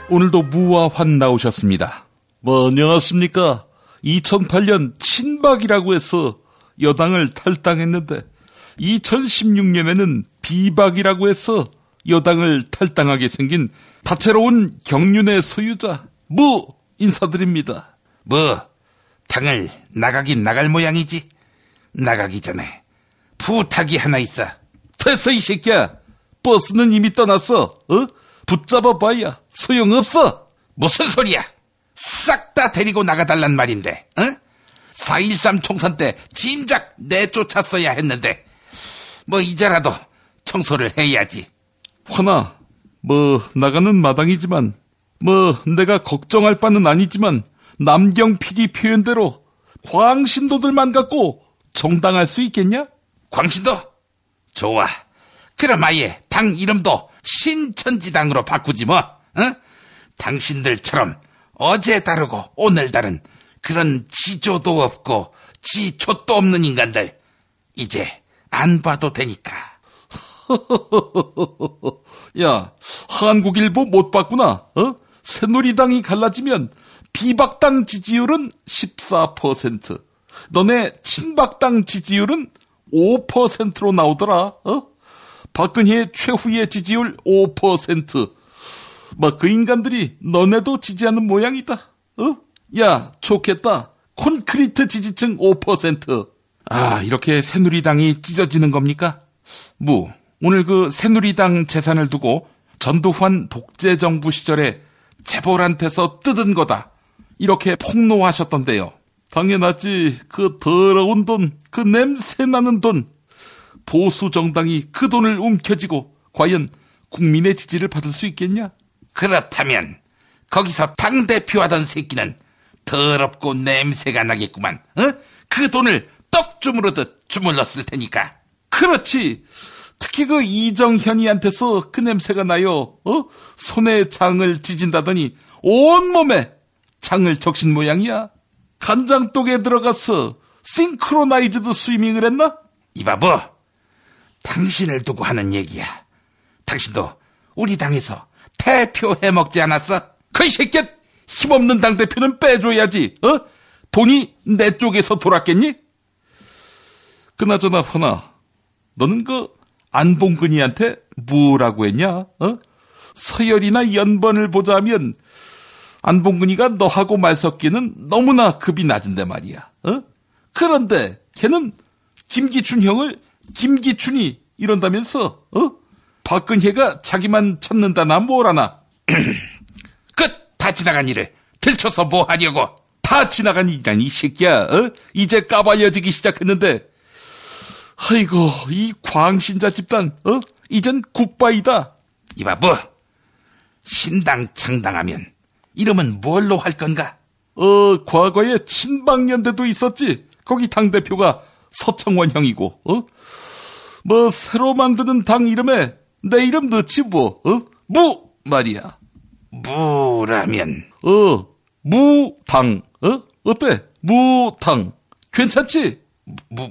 오늘도 무와 환 나오셨습니다. 안녕하십니까. 2008년 친박이라고 해서 여당을 탈당했는데 2016년에는 비박이라고 해서 여당을 탈당하게 생긴 다채로운 경륜의 소유자 무 인사드립니다. 당을 나가긴 나갈 모양이지. 나가기 전에 부탁이 하나 있어. 됐어 이 새끼야. 버스는 이미 떠났어. 붙잡아봐야 소용없어. 무슨 소리야. 싹 다 데리고 나가달란 말인데. 4.13 총선 때 진작 내쫓았어야 했는데 이제라도 청소를 해야지. 화나 나가는 마당이지만 내가 걱정할 바는 아니지만 남경 PD 표현대로 광신도들만 갖고 정당할 수 있겠냐? 광신도? 좋아. 그럼 아예 당 이름도 신천지당으로 바꾸지 뭐. 당신들처럼 어제 다르고 오늘 다른 그런 지조도 없고 지초도 없는 인간들 이제 안 봐도 되니까. 야, 한국일보 못 봤구나. 새누리당이 갈라지면 비박당 지지율은 14%, 너네 친박당 지지율은 5%로 나오더라. 박근혜 최후의 지지율 5%. 그 인간들이 너네도 지지하는 모양이다. 야, 좋겠다. 콘크리트 지지층 5%. 이렇게 새누리당이 찢어지는 겁니까? 오늘 그 새누리당 재산을 두고 전두환 독재정부 시절에 재벌한테서 뜯은 거다, 이렇게 폭로하셨던데요. 당연하지. 그 더러운 돈, 그 냄새나는 돈. 보수 정당이 그 돈을 움켜쥐고 과연 국민의 지지를 받을 수 있겠냐? 그렇다면 거기서 당대표 하던 새끼는 더럽고 냄새가 나겠구만. 그 돈을 떡 주무르듯 주물렀을 테니까. 그렇지. 특히 그 이정현이한테서 그 냄새가 나요. 손에 장을 지진다더니 온몸에 장을 적신 모양이야. 간장독에 들어가서 싱크로나이즈드 스위밍을 했나? 이 바보, 당신을 두고 하는 얘기야. 당신도 우리 당에서 대표 해먹지 않았어? 그 새끼, 힘없는 당대표는 빼줘야지. 돈이 내 쪽에서 돌았겠니? 그나저나 허나, 너는 그 안봉근이한테 뭐라고 했냐? 서열이나 연번을 보자면 안봉근이가 너하고 말 섞기는 너무나 급이 낮은데 말이야. 그런데 걔는 김기춘 형을 김기춘이 이런다면서 박근혜가 자기만 찾는다나 뭐라나. 다 지나간 일을 들춰서 뭐 하려고. 다 지나간 일이라니 이 새끼야. 이제 까발려지기 시작했는데. 아이고, 이 광신자 집단 이젠 굿바이다. 이 바보, 신당 창당하면 이름은 뭘로 할 건가? 과거에 친박연대도 있었지. 거기 당대표가 서청원 형이고, 새로 만드는 당 이름에 내 이름 넣지 뭐. 말이야. 무라면 무당. 어때? 무당 괜찮지?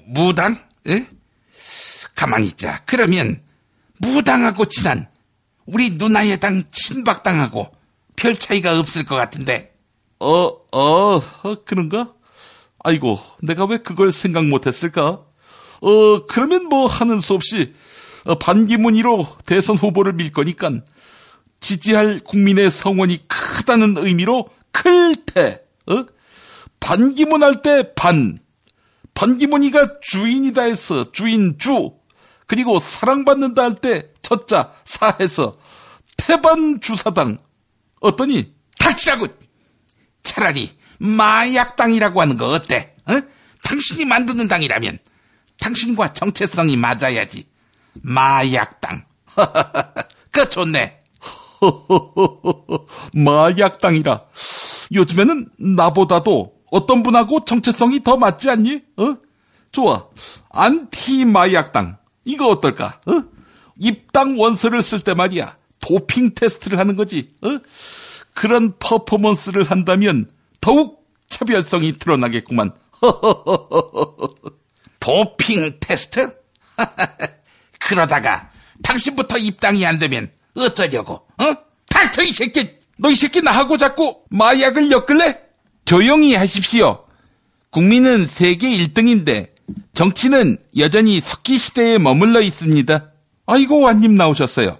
무당? 가만히 있자. 그러면 무당하고 친한 우리 누나의 당 친박당하고 별 차이가 없을 것 같은데. 그런가? 아이고, 내가 왜 그걸 생각 못했을까? 그러면 하는 수 없이 반기문이로 대선 후보를 밀 거니까 지지할 국민의 성원이 크다는 의미로 클테. 반기문 할 때 반기문이가 주인이다 해서 주인주. 그리고 사랑받는다 할 때 첫자 사해서 태반주사당. 어떠니? 닥치라고. 차라리 마약당이라고 하는 거 어때? 당신이 만드는 당이라면 당신과 정체성이 맞아야지. 마약당. 그거 좋네. 마약당이라. 요즘에는 나보다도 어떤 분하고 정체성이 더 맞지 않니? 좋아. 안티마약당. 이거 어떨까? 입당 원서를 쓸 때 말이야, 도핑 테스트를 하는 거지. 그런 퍼포먼스를 한다면 더욱 차별성이 드러나겠구만. 도핑 테스트? 그러다가 당신부터 입당이 안 되면 어쩌려고? 닥쳐 이 새끼. 너 이 새끼 나하고 자꾸 마약을 엮을래? 조용히 하십시오. 국민은 세계 1등인데 정치는 여전히 석기 시대에 머물러 있습니다. 아이고, 완님 나오셨어요.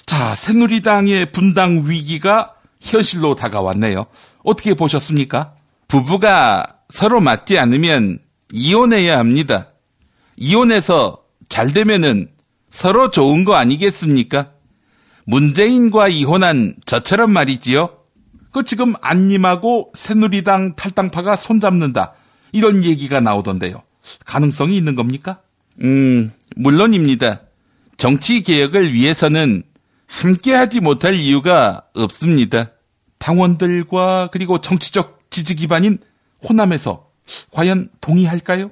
자, 새누리당의 분당 위기가 현실로 다가왔네요. 어떻게 보셨습니까? 부부가 서로 맞지 않으면 이혼해야 합니다. 이혼해서 잘 되면은 서로 좋은 거 아니겠습니까? 문재인과 이혼한 저처럼 말이지요. 지금 안님하고 새누리당 탈당파가 손잡는다. 이런 얘기가 나오던데요. 가능성이 있는 겁니까? 물론입니다. 정치 개혁을 위해서는 함께하지 못할 이유가 없습니다. 당원들과 그리고 정치적 지지 기반인 호남에서 과연 동의할까요?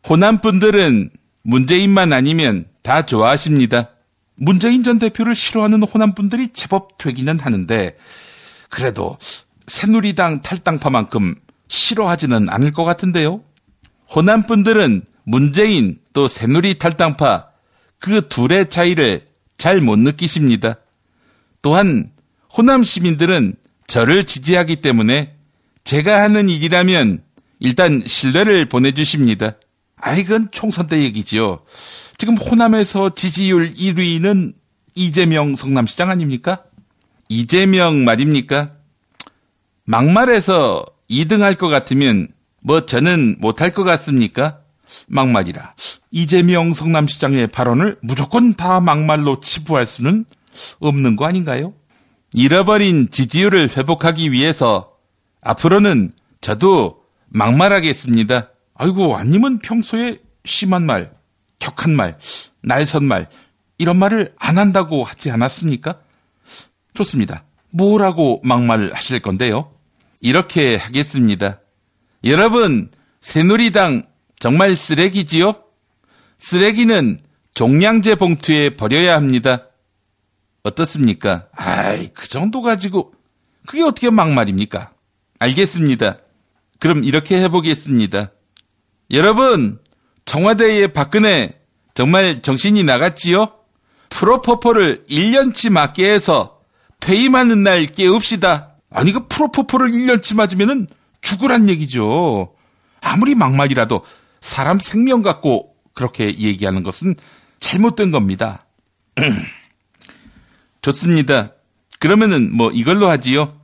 호남 분들은 문재인만 아니면 다 좋아하십니다. 문재인 전 대표를 싫어하는 호남 분들이 제법 되기는 하는데 그래도 새누리당 탈당파만큼 싫어하지는 않을 것 같은데요. 호남 분들은 문재인 또 새누리 탈당파 그 둘의 차이를 잘 못 느끼십니다. 또한 호남 시민들은 저를 지지하기 때문에 제가 하는 일이라면 일단 신뢰를 보내주십니다. 이건 총선 때 얘기지요. 지금 호남에서 지지율 1위는 이재명 성남시장 아닙니까? 이재명 말입니까? 막말해서 2등 할 것 같으면 저는 못할 것 같습니까? 막말이라 이재명 성남시장의 발언을 무조건 다 막말로 치부할 수는 없는 거 아닌가요? 잃어버린 지지율을 회복하기 위해서 앞으로는 저도 막말하겠습니다. 아이고, 안님은 평소에 심한 말, 격한 말, 날선 말 이런 말을 안 한다고 하지 않았습니까? 좋습니다. 뭐라고 막말 하실 건데요? 이렇게 하겠습니다. 여러분, 새누리당 정말 쓰레기지요? 쓰레기는 종량제 봉투에 버려야 합니다. 어떻습니까? 그 정도 가지고 그게 어떻게 막말입니까? 알겠습니다. 그럼 이렇게 해보겠습니다. 여러분, 청와대의 박근혜 정말 정신이 나갔지요? 프로포폴을 1년치 맞게 해서 퇴임하는 날 깨웁시다. 그 프로포폴을 1년치 맞으면은 죽으란 얘기죠. 아무리 막말이라도 사람 생명 갖고 그렇게 얘기하는 것은 잘못된 겁니다. 좋습니다. 그러면은 이걸로 하지요.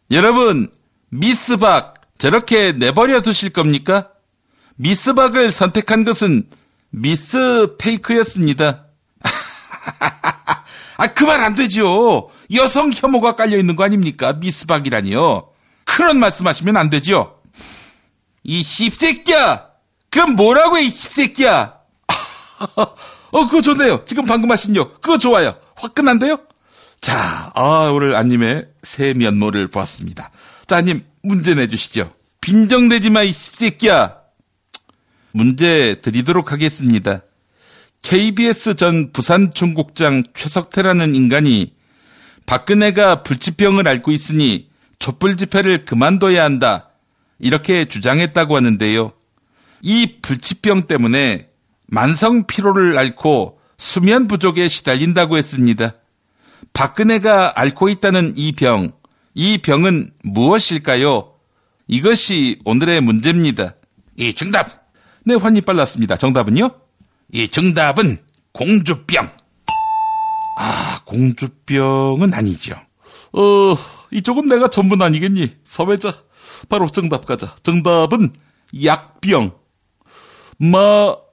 여러분, 미스박 저렇게 내버려 두실 겁니까? 미스박을 선택한 것은 미스테이크였습니다. 그 말 안 되죠. 여성 혐오가 깔려있는 거 아닙니까? 미스박이라니요. 그런 말씀하시면 안 되죠. 이 씹새끼야! 그럼 뭐라고 해, 이 씹새끼야! 그거 좋네요. 지금 방금 하신 요. 그거 좋아요. 화끈한데요? 자, 오늘 안님의 새 면모를 보았습니다. 자, 안님, 문제 내주시죠. 빈정대지 마, 이 씹새끼야! 문제 드리도록 하겠습니다. KBS 전 부산총국장 최석태라는 인간이 박근혜가 불치병을 앓고 있으니 촛불 집회를 그만둬야 한다. 이렇게 주장했다고 하는데요. 이 불치병 때문에 만성 피로를 앓고 수면 부족에 시달린다고 했습니다. 박근혜가 앓고 있다는 이 병은 무엇일까요? 이것이 오늘의 문제입니다. 이 정답! 네, 환히 빨랐습니다. 정답은요? 이 정답은 공주병. 공주병은 아니죠. 이쪽은 내가 전문 아니겠니? 사회자. 바로 정답 가자. 정답은 약병.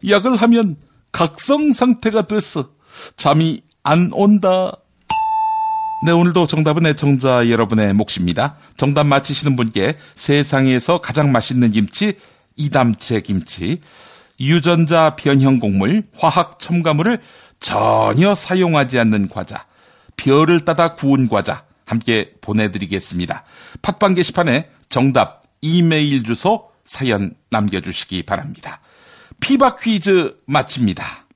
약을 하면 각성 상태가 됐어. 잠이 안 온다. 네, 오늘도 정답은 애청자 여러분의 몫입니다. 정답 맞히시는 분께 세상에서 가장 맛있는 김치, 이담채 김치, 유전자 변형 곡물, 화학 첨가물을 전혀 사용하지 않는 과자, 별을 따다 구운 과자 함께 보내드리겠습니다. 팟빵 게시판에 정답, 이메일 주소, 사연 남겨주시기 바랍니다. 피박 퀴즈 마칩니다.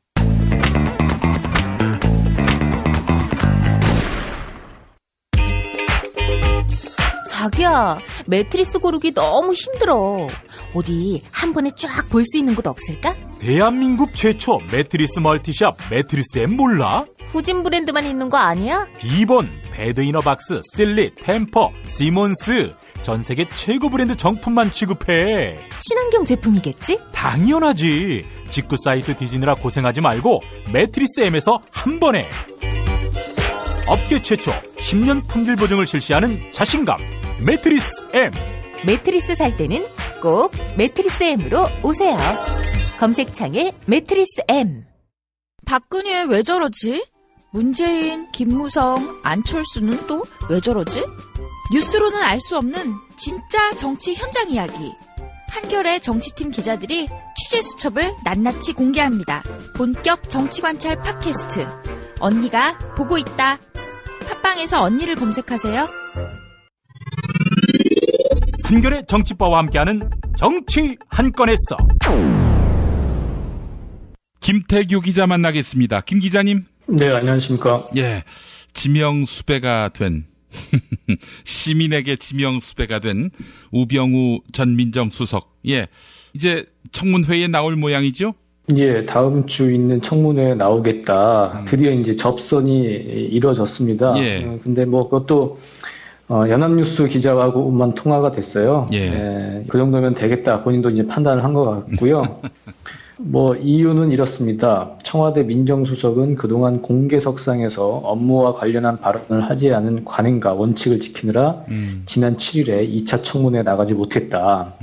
자기야, 매트리스 고르기 너무 힘들어. 어디 한 번에 쫙 볼 수 있는 곳 없을까? 대한민국 최초 매트리스 멀티샵 매트리스엠 몰라? 후진 브랜드만 있는 거 아니야? 비본, 베드이너박스, 실리, 템퍼, 시몬스 전 세계 최고 브랜드 정품만 취급해. 친환경 제품이겠지? 당연하지. 직구 사이트 뒤지느라 고생하지 말고 매트리스엠에서 한 번에 업계 최초 10년 품질 보증을 실시하는 자신감 매트리스엠. 매트리스 살 때는 꼭 매트리스 M으로 오세요. 검색창에 매트리스 M. 박근혜 왜 저러지? 문재인, 김무성, 안철수는 또 왜 저러지? 뉴스로는 알 수 없는 진짜 정치 현장 이야기. 한겨레 정치팀 기자들이 취재 수첩을 낱낱이 공개합니다. 본격 정치관찰 팟캐스트. 언니가 보고 있다. 팟빵에서 언니를 검색하세요. 한겨레 정치바와 함께하는 정치 한 건에 써. 김태규 기자 만나겠습니다. 김 기자님. 네, 안녕하십니까. 예, 지명수배가 된 시민에게 지명수배가 된 우병우 전 민정수석. 예, 이제 청문회에 나올 모양이죠? 예, 다음 주 있는 청문회에 나오겠다. 드디어 이제 접선이 이루어졌습니다. 예. 근데 뭐 그것도 연합뉴스 기자하고만 통화가 됐어요. 예. 예, 그 정도면 되겠다. 본인도 이제 판단을 한 것 같고요. 뭐 이유는 이렇습니다. 청와대 민정수석은 그동안 공개석상에서 업무와 관련한 발언을 하지 않은 관행과 원칙을 지키느라 지난 7일에 2차 청문회에 나가지 못했다.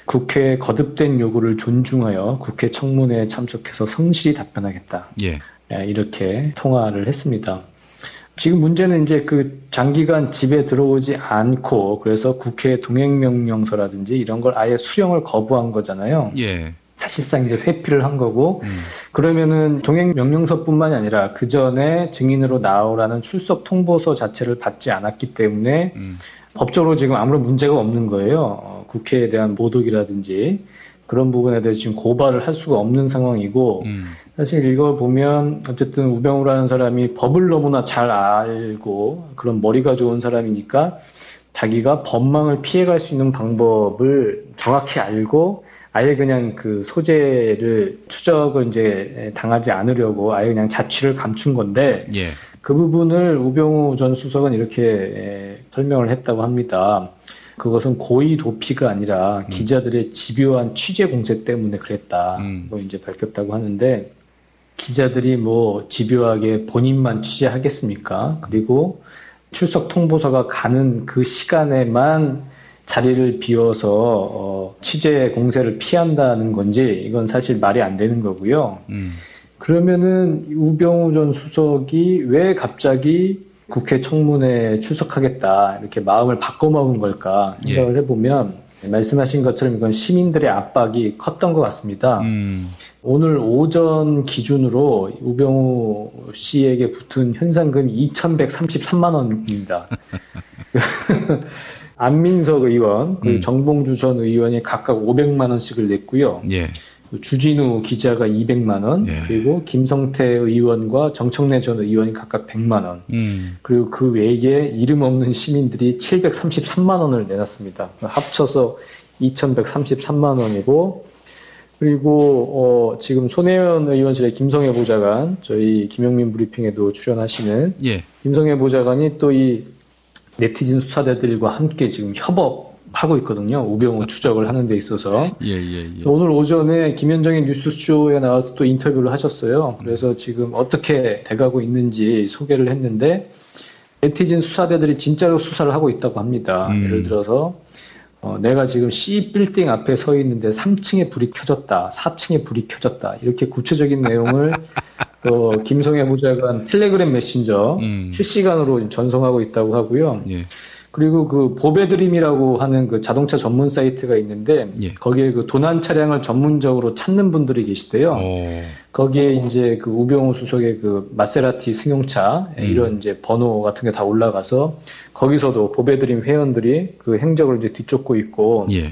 국회의 거듭된 요구를 존중하여 국회 청문회에 참석해서 성실히 답변하겠다. 예. 이렇게 통화를 했습니다. 지금 문제는 이제 그 장기간 집에 들어오지 않고 그래서 국회 동행명령서라든지 이런 걸 아예 수령을 거부한 거잖아요. 예. 사실상 이제 회피를 한 거고, 그러면은 동행명령서뿐만이 아니라 그 전에 증인으로 나오라는 출석 통보서 자체를 받지 않았기 때문에 법적으로 지금 아무런 문제가 없는 거예요. 국회에 대한 모독이라든지 그런 부분에 대해서 지금 고발을 할 수가 없는 상황이고, 사실 이걸 보면 어쨌든 우병우라는 사람이 법을 너무나 잘 알고 그런 머리가 좋은 사람이니까 자기가 법망을 피해갈 수 있는 방법을 정확히 알고 아예 그냥 그 소재를 추적을 이제 당하지 않으려고 아예 그냥 자취를 감춘 건데, 예. 그 부분을 우병우 전 수석은 이렇게 설명을 했다고 합니다. 그것은 고의 도피가 아니라 기자들의 집요한 취재 공세 때문에 그랬다. 뭐 이제 밝혔다고 하는데, 기자들이 뭐 집요하게 본인만 취재하겠습니까? 그리고 출석 통보서가 가는 그 시간에만 자리를 비워서 취재 공세를 피한다는 건지 이건 사실 말이 안 되는 거고요. 그러면은 우병우 전 수석이 왜 갑자기 국회 청문회에 출석하겠다 이렇게 마음을 바꿔먹은 걸까 생각을 해보면 말씀하신 것처럼 이건 시민들의 압박이 컸던 것 같습니다. 오늘 오전 기준으로 우병우 씨에게 붙은 현상금이 2,133만 원입니다. 안민석 의원, 그리고 정봉주 전 의원이 각각 500만 원씩을 냈고요. 예. 주진우 기자가 200만 원, 예. 그리고 김성태 의원과 정청래 전 의원이 각각 100만 원, 그리고 그 외에 이름 없는 시민들이 733만 원을 내놨습니다. 합쳐서 2,133만 원이고, 그리고 지금 손혜원 의원실의 김성애 보좌관, 저희 김용민 브리핑에도 출연하시는 예. 김성애 보좌관이 또 이 네티즌 수사대들과 함께 지금 협업하고 있거든요. 우병우 추적을 하는 데 있어서. 예. 오늘 오전에 김현정의 뉴스쇼에 나와서 또 인터뷰를 하셨어요. 그래서 지금 어떻게 돼가고 있는지 소개를 했는데, 네티즌 수사대들이 진짜로 수사를 하고 있다고 합니다. 예를 들어서 내가 지금 C 빌딩 앞에 서 있는데 3층에 불이 켜졌다, 4층에 불이 켜졌다, 이렇게 구체적인 내용을 김성애 보좌관 텔레그램 메신저 실시간으로 전송하고 있다고 하고요. 예. 그리고 그 보배드림이라고 하는 그 자동차 전문 사이트가 있는데, 예. 거기에 그 도난 차량을 전문적으로 찾는 분들이 계시대요. 거기에 이제 그 우병우 수석의 그 마세라티 승용차 이런 이제 번호 같은 게 다 올라가서 거기서도 보배드림 회원들이 그 행적을 이제 뒤쫓고 있고, 예.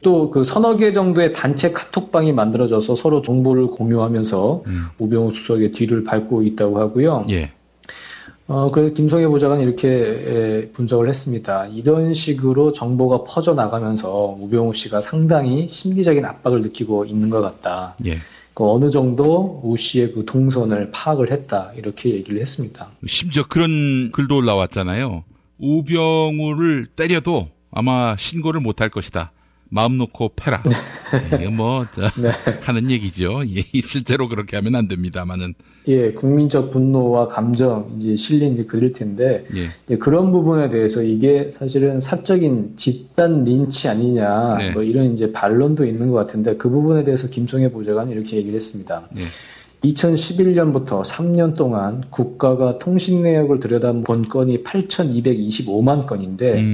또 그 서너 개 정도의 단체 카톡방이 만들어져서 서로 정보를 공유하면서 우병우 수석의 뒤를 밟고 있다고 하고요. 예. 그래서 김성애 보좌관이 이렇게 분석을 했습니다. 이런 식으로 정보가 퍼져나가면서 우병우 씨가 상당히 심리적인 압박을 느끼고 있는 것 같다. 예. 어느 정도 우 씨의 그 동선을 파악을 했다. 이렇게 얘기를 했습니다. 심지어 그런 글도 올라왔잖아요. 우병우를 때려도 아마 신고를 못할 것이다. 마음 놓고 패라. 이게 뭐 네. 하는 얘기죠. 예, 실제로 그렇게 하면 안 됩니다만은. 예, 국민적 분노와 감정 이제 실린 이제 그릴 텐데 이제 그런 부분에 대해서 이게 사실은 사적인 집단 린치 아니냐 네. 뭐 이런 이제 반론도 있는 것 같은데 그 부분에 대해서 김성애 보좌관이 이렇게 얘기를 했습니다. 2011년부터 3년 동안 국가가 통신 내역을 들여다본 건이 8,225만 건인데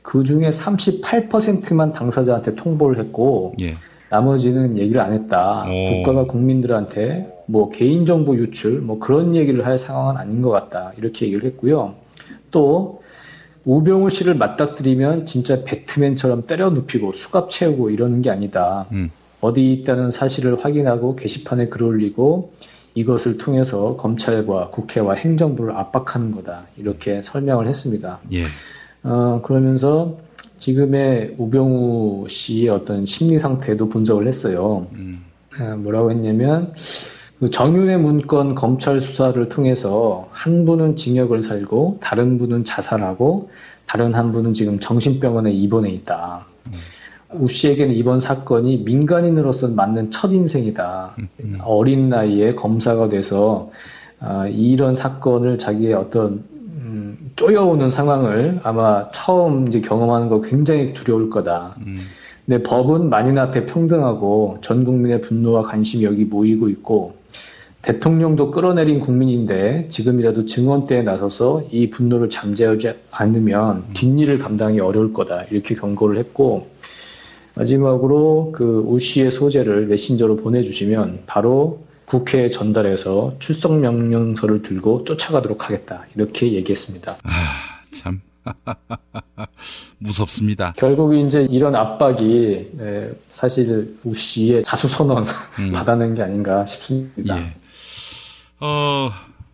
그 중에 38%만 당사자한테 통보를 했고 나머지는 얘기를 안 했다. 국가가 국민들한테 뭐 개인정보 유출 뭐 그런 얘기를 할 상황은 아닌 것 같다. 이렇게 얘기를 했고요. 또 우병우 씨를 맞닥뜨리면 진짜 배트맨처럼 때려 눕히고 수갑 채우고 이러는 게 아니다. 어디 있다는 사실을 확인하고 게시판에 글을 올리고 이것을 통해서 검찰과 국회와 행정부를 압박하는 거다. 이렇게 설명을 했습니다. 그러면서 지금의 우병우 씨의 어떤 심리 상태도 분석을 했어요. 뭐라고 했냐면 그 정윤회 문건 검찰 수사를 통해서 한 분은 징역을 살고 다른 분은 자살하고 다른 한 분은 지금 정신병원에 입원해 있다. 우 씨에게는 이번 사건이 민간인으로서 맞는 첫 인생이다. 어린 나이에 검사가 돼서 이런 사건을 자기의 어떤 쪼여오는 상황을 아마 처음 이제 경험하는 거 굉장히 두려울 거다. 근데 법은 만인 앞에 평등하고 전 국민의 분노와 관심이 여기 모이고 있고 대통령도 끌어내린 국민인데 지금이라도 증언대에 나서서 이 분노를 잠재우지 않으면 뒷일을 감당하기 어려울 거다. 이렇게 경고를 했고 마지막으로 그 우 씨의 소재를 메신저로 보내주시면 바로 국회에 전달해서 출석 명령서를 들고 쫓아가도록 하겠다. 이렇게 얘기했습니다. 참 무섭습니다. 결국 이제 이런 압박이 사실 우 씨의 자수 선언 받아낸 게 아닌가 싶습니다.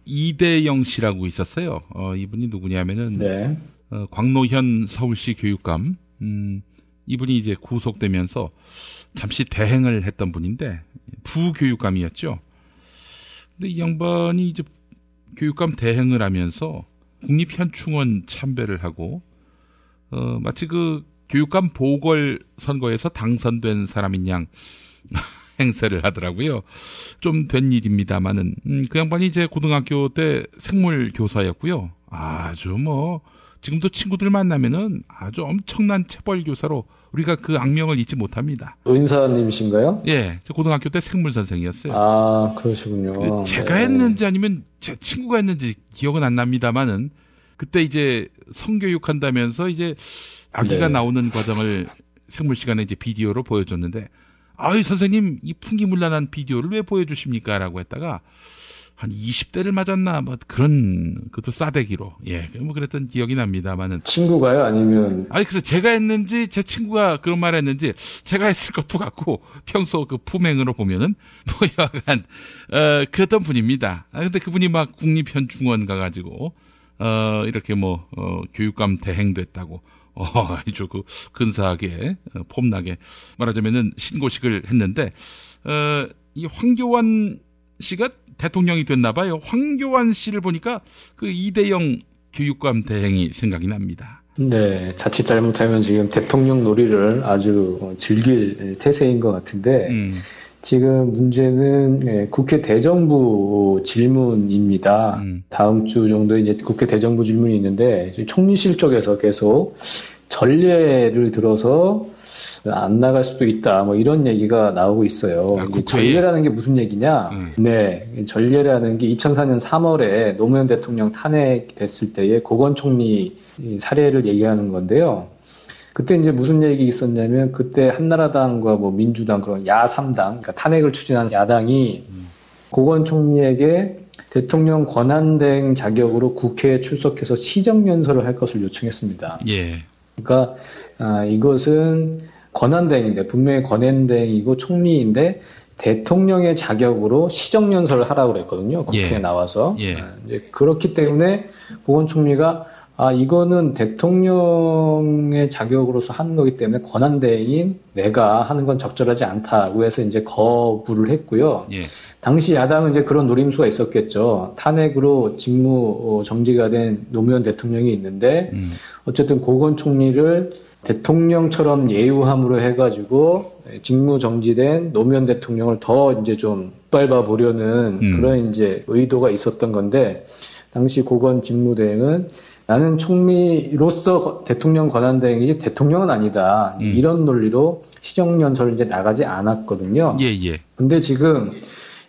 이대영 씨라고 있었어요. 이분이 누구냐면은 광노현 서울시 교육감. 이분이 이제 구속되면서 잠시 대행을 했던 분인데 부교육감이었죠. 근데 이 양반이 이제 교육감 대행을 하면서 국립현충원 참배를 하고 마치 그 교육감 보궐 선거에서 당선된 사람인 양 행세를 하더라고요. 좀 된 일입니다만은 그 양반이 이제 고등학교 때 생물 교사였고요. 아주 뭐 지금도 친구들 만나면은 아주 엄청난 체벌 교사로 우리가 그 악명을 잊지 못합니다. 은사님이신가요? 예, 저 고등학교 때 생물 선생이었어요. 아, 그러시군요. 제가 했는지 아니면 제 친구가 했는지 기억은 안 납니다만은 그때 이제 성교육 한다면서 이제 아기가 나오는 과정을 생물 시간에 이제 비디오로 보여줬는데, 아이 선생님 이 풍기문란한 비디오를 왜 보여주십니까? 라고 했다가 한 20대를 맞았나 뭐 그런 그것도 싸대기로 뭐 그랬던 기억이 납니다만은. 친구가요? 아니면 그래서 제가 했는지 제 친구가 그런 말을 했는지 제가 했을 것도 같고 평소 그 품행으로 보면은 뭐 여하간 그랬던 분입니다. 근데 그분이 막 국립현충원 가가지고 이렇게 뭐 교육감 대행됐다고 아주 그 근사하게 폼나게 말하자면은 신고식을 했는데 이 황교안 씨가 대통령이 됐나 봐요. 황교안 씨를 보니까 그 이대영 교육감 대행이 생각이 납니다. 네, 자칫 잘못하면 지금 대통령 놀이를 아주 즐길 태세인 것 같은데 지금 문제는 국회 대정부 질문입니다. 다음 주 정도에 이제 국회 대정부 질문이 있는데 총리실 쪽에서 계속 전례를 들어서 안 나갈 수도 있다. 뭐 이런 얘기가 나오고 있어요. 전례라는 게 무슨 얘기냐? 네, 전례라는 게 2004년 3월에 노무현 대통령 탄핵됐을 때의 고건 총리 사례를 얘기하는 건데요. 그때 이제 무슨 얘기 있었냐면 그때 한나라당과 뭐 민주당 그런 야3당, 그러니까 탄핵을 추진하는 야당이 고건 총리에게 대통령 권한대행 자격으로 국회에 출석해서 시정연설을 할 것을 요청했습니다. 그러니까 이것은 권한대행인데 분명히 권한대행이고 총리인데 대통령의 자격으로 시정연설을 하라고 그랬거든요. 국회에 나와서. 이제 그렇기 때문에 고건 총리가 이거는 대통령의 자격으로서 하는 거기 때문에 권한대행인 내가 하는 건 적절하지 않다고 해서 이제 거부를 했고요. 당시 야당은 이제 그런 노림수가 있었겠죠. 탄핵으로 직무 정지가 된 노무현 대통령이 있는데 어쨌든 고건 총리를 대통령처럼 예우함으로 해가지고 직무 정지된 노무현 대통령을 더 이제 좀 밟아 보려는 그런 이제 의도가 있었던 건데, 당시 고건 직무대행은 나는 총리로서 대통령 권한대행이지 대통령은 아니다. 이런 논리로 시정연설을 이제 나가지 않았거든요. 예. 근데 지금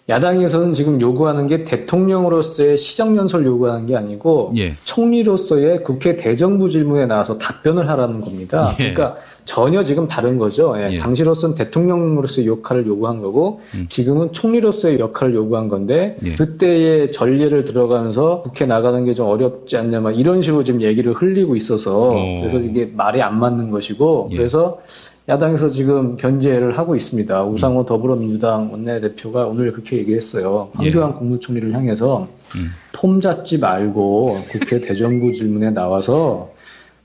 야당에서는 지금 요구하는 게 대통령으로서의 시정연설 요구하는 게 아니고 총리로서의 국회 대정부 질문에 나와서 답변을 하라는 겁니다. 그러니까 전혀 지금 다른 거죠. 당시로서는 대통령으로서의 역할을 요구한 거고 지금은 총리로서의 역할을 요구한 건데 그때의 전례를 들어가면서 국회 나가는 게 좀 어렵지 않냐 막 이런 식으로 지금 얘기를 흘리고 있어서 그래서 이게 말이 안 맞는 것이고 그래서 야당에서 지금 견제를 하고 있습니다. 우상호 더불어민주당 원내대표가 오늘 그렇게 얘기했어요. 황교안 국무총리를 향해서 폼 잡지 말고 국회 대정부 질문에 나와서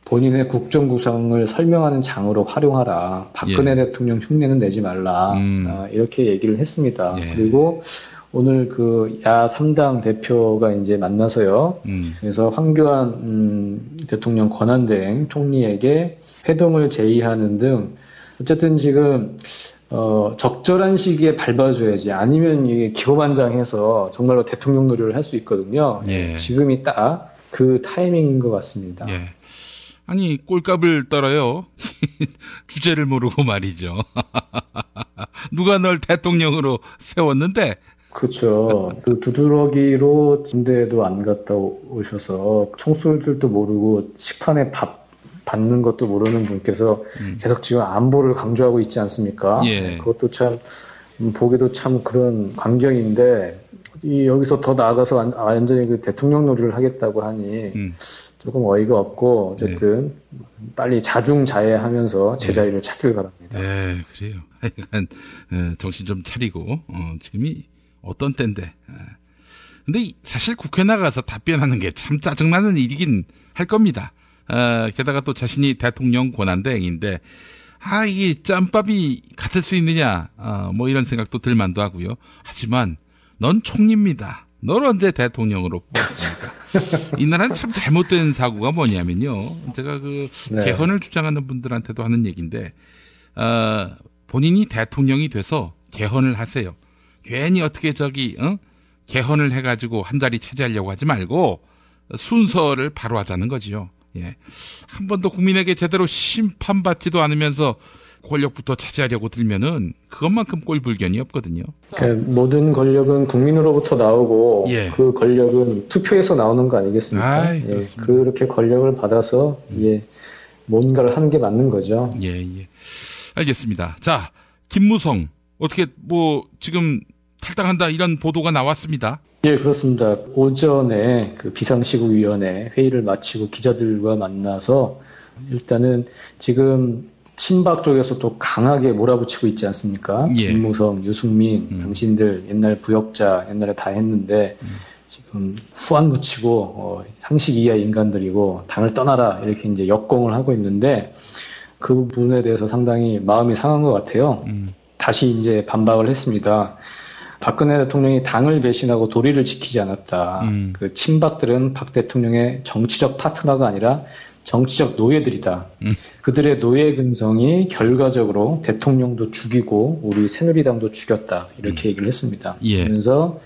본인의 국정구성을 설명하는 장으로 활용하라. 박근혜 대통령 흉내는 내지 말라. 이렇게 얘기를 했습니다. 그리고 오늘 그 야 3당 대표가 이제 만나서요. 그래서 황교안 대통령 권한대행 총리에게 회동을 제의하는 등 어쨌든 지금 적절한 시기에 밟아줘야지, 아니면 이게 기고만장해서 정말로 대통령 놀이를 할 수 있거든요. 지금이 딱 그 타이밍인 것 같습니다. 아니 꼴값을 떨어요. 주제를 모르고 말이죠. 누가 널 대통령으로 세웠는데? 그렇죠. 그 두드러기로 군대에도 안 갔다 오셔서 총술들도 모르고 식판에 밥 받는 것도 모르는 분께서 계속 지금 안보를 강조하고 있지 않습니까? 그것도 참 보기도 참 그런 광경인데, 여기서 더 나아가서 완전히 그 대통령 놀이를 하겠다고 하니 조금 어이가 없고, 어쨌든 빨리 자중자애하면서 제자리를 찾길 바랍니다. 네, 그래요. 약간 정신 좀 차리고 지금이 어떤 때인데. 근데 사실 국회 나가서 답변하는 게 참 짜증나는 일이긴 할 겁니다. 게다가 또 자신이 대통령 권한대행인데, 이게 짬밥이 같을 수 있느냐, 뭐 이런 생각도 들만도 하고요. 하지만 넌 총리입니다. 널 언제 대통령으로 뽑았습니까? 이 나라는 참 잘못된 사고가 뭐냐면요. 제가 개헌을 주장하는 분들한테도 하는 얘기인데, 본인이 대통령이 돼서 개헌을 하세요. 괜히 어떻게 개헌을 해가지고 한 자리 차지하려고 하지 말고 순서를 바로 하자는 거지요. 한 번도 국민에게 제대로 심판받지도 않으면서 권력부터 차지하려고 들면은 그것만큼 꼴불견이 없거든요. 모든 권력은 국민으로부터 나오고 그 권력은 투표에서 나오는 거 아니겠습니까? 그렇게 권력을 받아서 뭔가를 하는 게 맞는 거죠. 알겠습니다. 자, 김무성 어떻게 지금 탈당한다 이런 보도가 나왔습니다. 그렇습니다. 오전에 그 비상시국위원회 회의를 마치고 기자들과 만나서 일단은 지금 친박 쪽에서 또 강하게 몰아붙이고 있지 않습니까? 김무성, 유승민, 당신들 옛날 부역자 옛날에 다 했는데 지금 후안 붙이고 상식 이하 인간들이고 당을 떠나라 이렇게 이제 역공을 하고 있는데, 그 부분에 대해서 상당히 마음이 상한 것 같아요. 다시 이제 반박을 했습니다. 박근혜 대통령이 당을 배신하고 도리를 지키지 않았다. 그 친박들은 박 대통령의 정치적 파트너가 아니라 정치적 노예들이다. 그들의 노예 근성이 결과적으로 대통령도 죽이고 우리 새누리당도 죽였다. 이렇게 얘기를 했습니다. 그러면서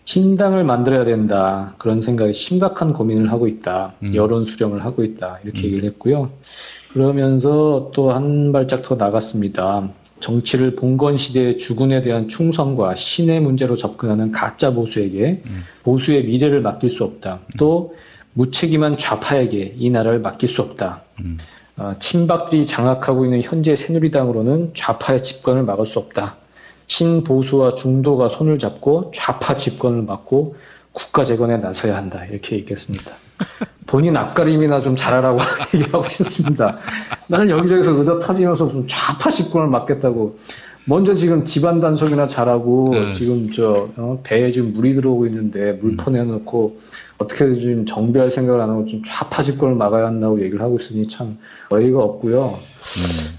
신당을 만들어야 된다. 그런 생각에 심각한 고민을 하고 있다. 여론 수렴을 하고 있다. 이렇게 얘기를 했고요. 그러면서 또 한 발짝 더 나갔습니다. 정치를 봉건 시대의 주군에 대한 충성과 신의 문제로 접근하는 가짜 보수에게 보수의 미래를 맡길 수 없다. 또 무책임한 좌파에게 이 나라를 맡길 수 없다. 친박들이 장악하고 있는 현재 새누리당으로는 좌파의 집권을 막을 수 없다. 신보수와 중도가 손을 잡고 좌파 집권을 막고 국가 재건에 나서야 한다. 이렇게 얘기했습니다. 본인 앞가림이나 좀 잘하라고 얘기하고 있었습니다. 나는 여기저기서 의도 터지면서 무슨 좌파 집권을 맡겠다고. 먼저 지금 집안 단속이나 잘하고 지금 배에 지금 물이 들어오고 있는데 물 퍼내놓고 어떻게든 좀 정비할 생각을 안 하고 좀 좌파 집권을 막아야 한다고 얘기를 하고 있으니 참 어이가 없고요.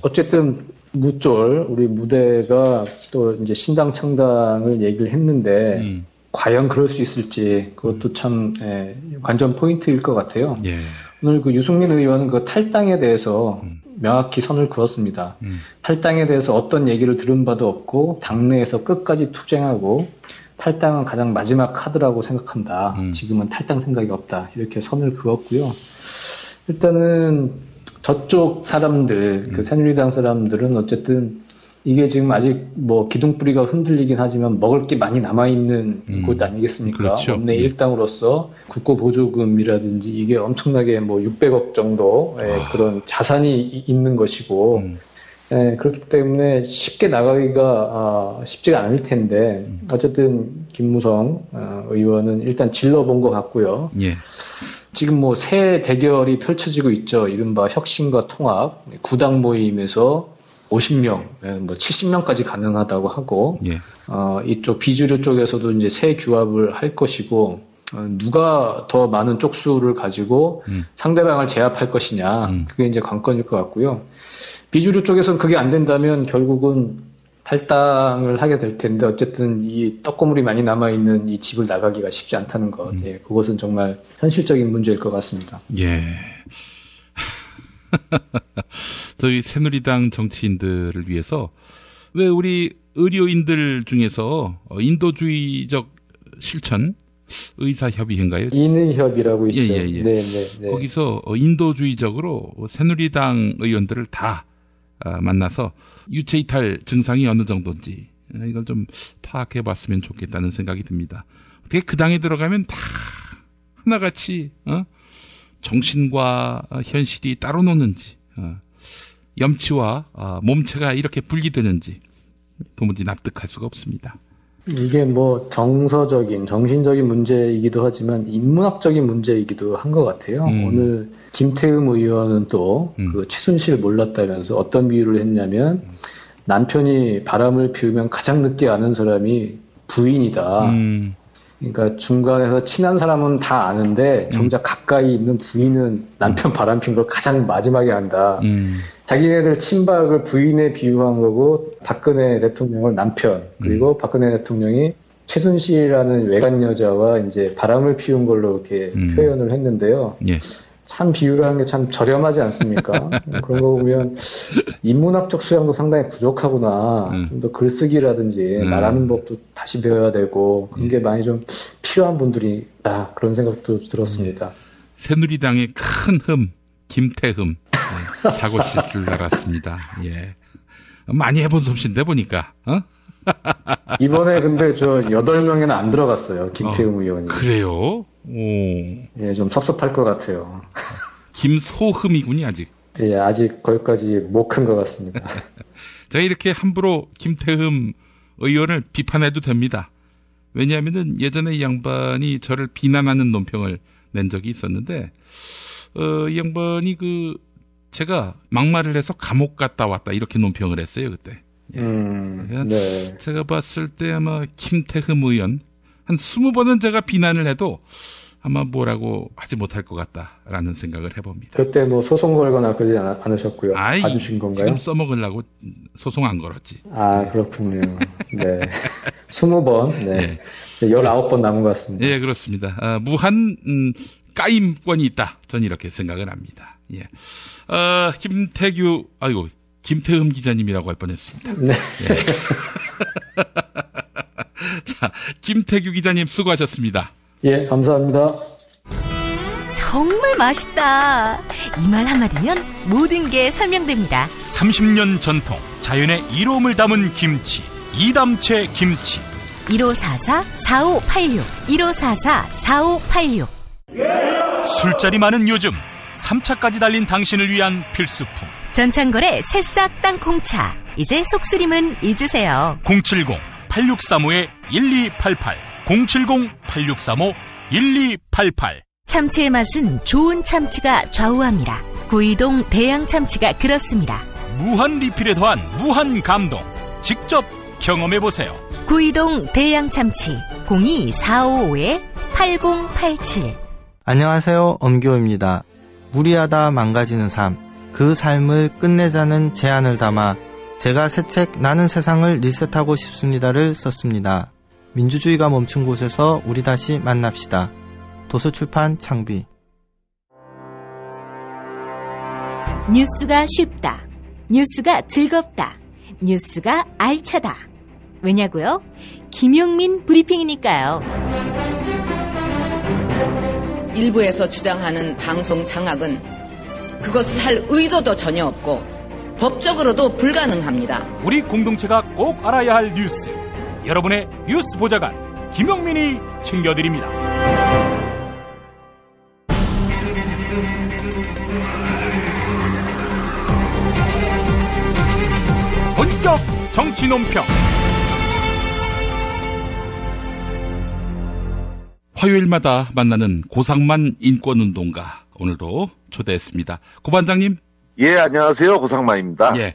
어쨌든 무쫄 우리 무대가 또 이제 신당 창당을 얘기를 했는데 과연 그럴 수 있을지 그것도 참 관전 포인트일 것 같아요. 오늘 그 유승민 의원은 그 탈당에 대해서 명확히 선을 그었습니다. 탈당에 대해서 어떤 얘기를 들은 바도 없고 당내에서 끝까지 투쟁하고 탈당은 가장 마지막 카드라고 생각한다. 지금은 탈당 생각이 없다. 이렇게 선을 그었고요. 일단은 저쪽 사람들, 그 새누리당 사람들은 어쨌든 이게 지금 아직 뭐 기둥뿌리가 흔들리긴 하지만 먹을 게 많이 남아있는 곳 아니겠습니까? 그렇죠. 원내 일당으로서 국고보조금이라든지 이게 엄청나게 뭐 600억 정도의 그런 자산이 있는 것이고, 그렇기 때문에 쉽게 나가기가 쉽지가 않을 텐데, 어쨌든 김무성 의원은 일단 질러본 것 같고요. 예. 지금 뭐 새 대결이 펼쳐지고 있죠. 이른바 혁신과 통합, 9당 모임에서 50명, 뭐 70명까지 가능하다고 하고, 예. 이쪽 비주류 쪽에서도 이제 새 규합을 할 것이고, 누가 더 많은 쪽수를 가지고 상대방을 제압할 것이냐, 그게 이제 관건일 것 같고요. 비주류 쪽에서는 그게 안 된다면 결국은 탈당을 하게 될 텐데, 어쨌든 이 떡고물이 많이 남아있는 이 집을 나가기가 쉽지 않다는 것, 예, 그것은 정말 현실적인 문제일 것 같습니다. 예. 저희 새누리당 정치인들을 위해서 왜 우리 의료인들 중에서 인도주의적 실천 의사협의회인가요? 인의협이라고 있어요. 예. 네. 거기서 인도주의적으로 새누리당 의원들을 다 만나서 유체이탈 증상이 어느 정도인지 이걸 좀 파악해봤으면 좋겠다는 생각이 듭니다. 어떻게 그 당에 들어가면 다 하나같이 정신과 현실이 따로 노는지, 염치와 몸체가 이렇게 분리되는지 도무지 납득할 수가 없습니다. 이게 뭐 정서적인, 정신적인 문제이기도 하지만 인문학적인 문제이기도 한 것 같아요. 오늘 김태흠 의원은 또 그 최순실을 몰랐다면서 어떤 비유를 했냐면 남편이 바람을 피우면 가장 늦게 아는 사람이 부인이다. 그러니까 중간에서 친한 사람은 다 아는데 정작 가까이 있는 부인은 남편 바람핀 걸 가장 마지막에 안다. 자기네들 친박을 부인에 비유한 거고 박근혜 대통령을 남편, 그리고 박근혜 대통령이 최순실이라는 외간 여자와 이제 바람을 피운 걸로 이렇게 표현을 했는데요. 예. 참 비유라는 게 참 저렴하지 않습니까? 그런 거 보면 인문학적 수양도 상당히 부족하구나. 좀 더 글쓰기라든지 말하는 법도 다시 배워야 되고 그런 게 많이 좀 필요한 분들이다. 그런 생각도 들었습니다. 새누리당의 큰 흠, 김태흠. 사고 칠 줄 알았습니다. 예. 많이 해본 솜씨인데 보니까. 이번에 근데 저 8명에는 안 들어갔어요. 김태흠 의원이. 그래요? 오. 예, 좀 섭섭할 것 같아요. 김소흠이군요, 아직. 예, 아직 거기까지 못 큰 것 같습니다. 제가 이렇게 함부로 김태흠 의원을 비판해도 됩니다. 왜냐하면은 예전에 이 양반이 저를 비난하는 논평을 낸 적이 있었는데, 이 양반이 제가 막말을 해서 감옥 갔다 왔다 이렇게 논평을 했어요, 그때. 네. 제가 봤을 때 아마 김태흠 의원 한 20번은 제가 비난을 해도 아마 뭐라고 하지 못할 것 같다라는 생각을 해봅니다. 그때 뭐 소송 걸거나 그러지 않으셨고요. 봐주신 건가요? 지금 써먹으려고 소송 안 걸었지. 아, 그렇군요. 네. 20번, 네. 19번 남은 것 같습니다. 예, 그렇습니다. 무한 까임권이 있다. 저는 이렇게 생각을 합니다. 예. 김태흠 기자님이라고 할 뻔했습니다. 네. 예. 자, 김태규 기자님 수고하셨습니다. 예, 감사합니다. 정말 맛있다. 이 말 한마디면 모든 게 설명됩니다. 30년 전통, 자연의 이로움을 담은 김치, 이담채 김치. 1544-4586 1544-4586 술자리 많은 요즘 3차까지 달린 당신을 위한 필수품 전창걸의 새싹 땅콩차. 이제 속쓰림은 잊으세요. 070-8635-1288 070-8635-1288 참치의 맛은 좋은 참치가 좌우합니다. 구이동 대양 참치가 그렇습니다. 무한 리필에 더한 무한 감동. 직접 경험해보세요. 구이동 대양 참치 02-455-8087 안녕하세요. 엄교입니다. 무리하다 망가지는 삶, 그 삶을 끝내자는 제안을 담아 제가 새 책 나는 세상을 리셋하고 싶습니다를 썼습니다. 민주주의가 멈춘 곳에서 우리 다시 만납시다. 도서출판 창비. 뉴스가 쉽다. 뉴스가 즐겁다. 뉴스가 알차다. 왜냐고요? 김용민 브리핑이니까요. 일부에서 주장하는 방송 장악은 그것을 할 의도도 전혀 없고 법적으로도 불가능합니다. 우리 공동체가 꼭 알아야 할 뉴스. 여러분의 뉴스 보좌관 김용민이 챙겨드립니다. 본격 정치 논평. 화요일마다 만나는 고상만 인권운동가 오늘도 초대했습니다. 고 반장님. 예, 안녕하세요. 고상만입니다. 예,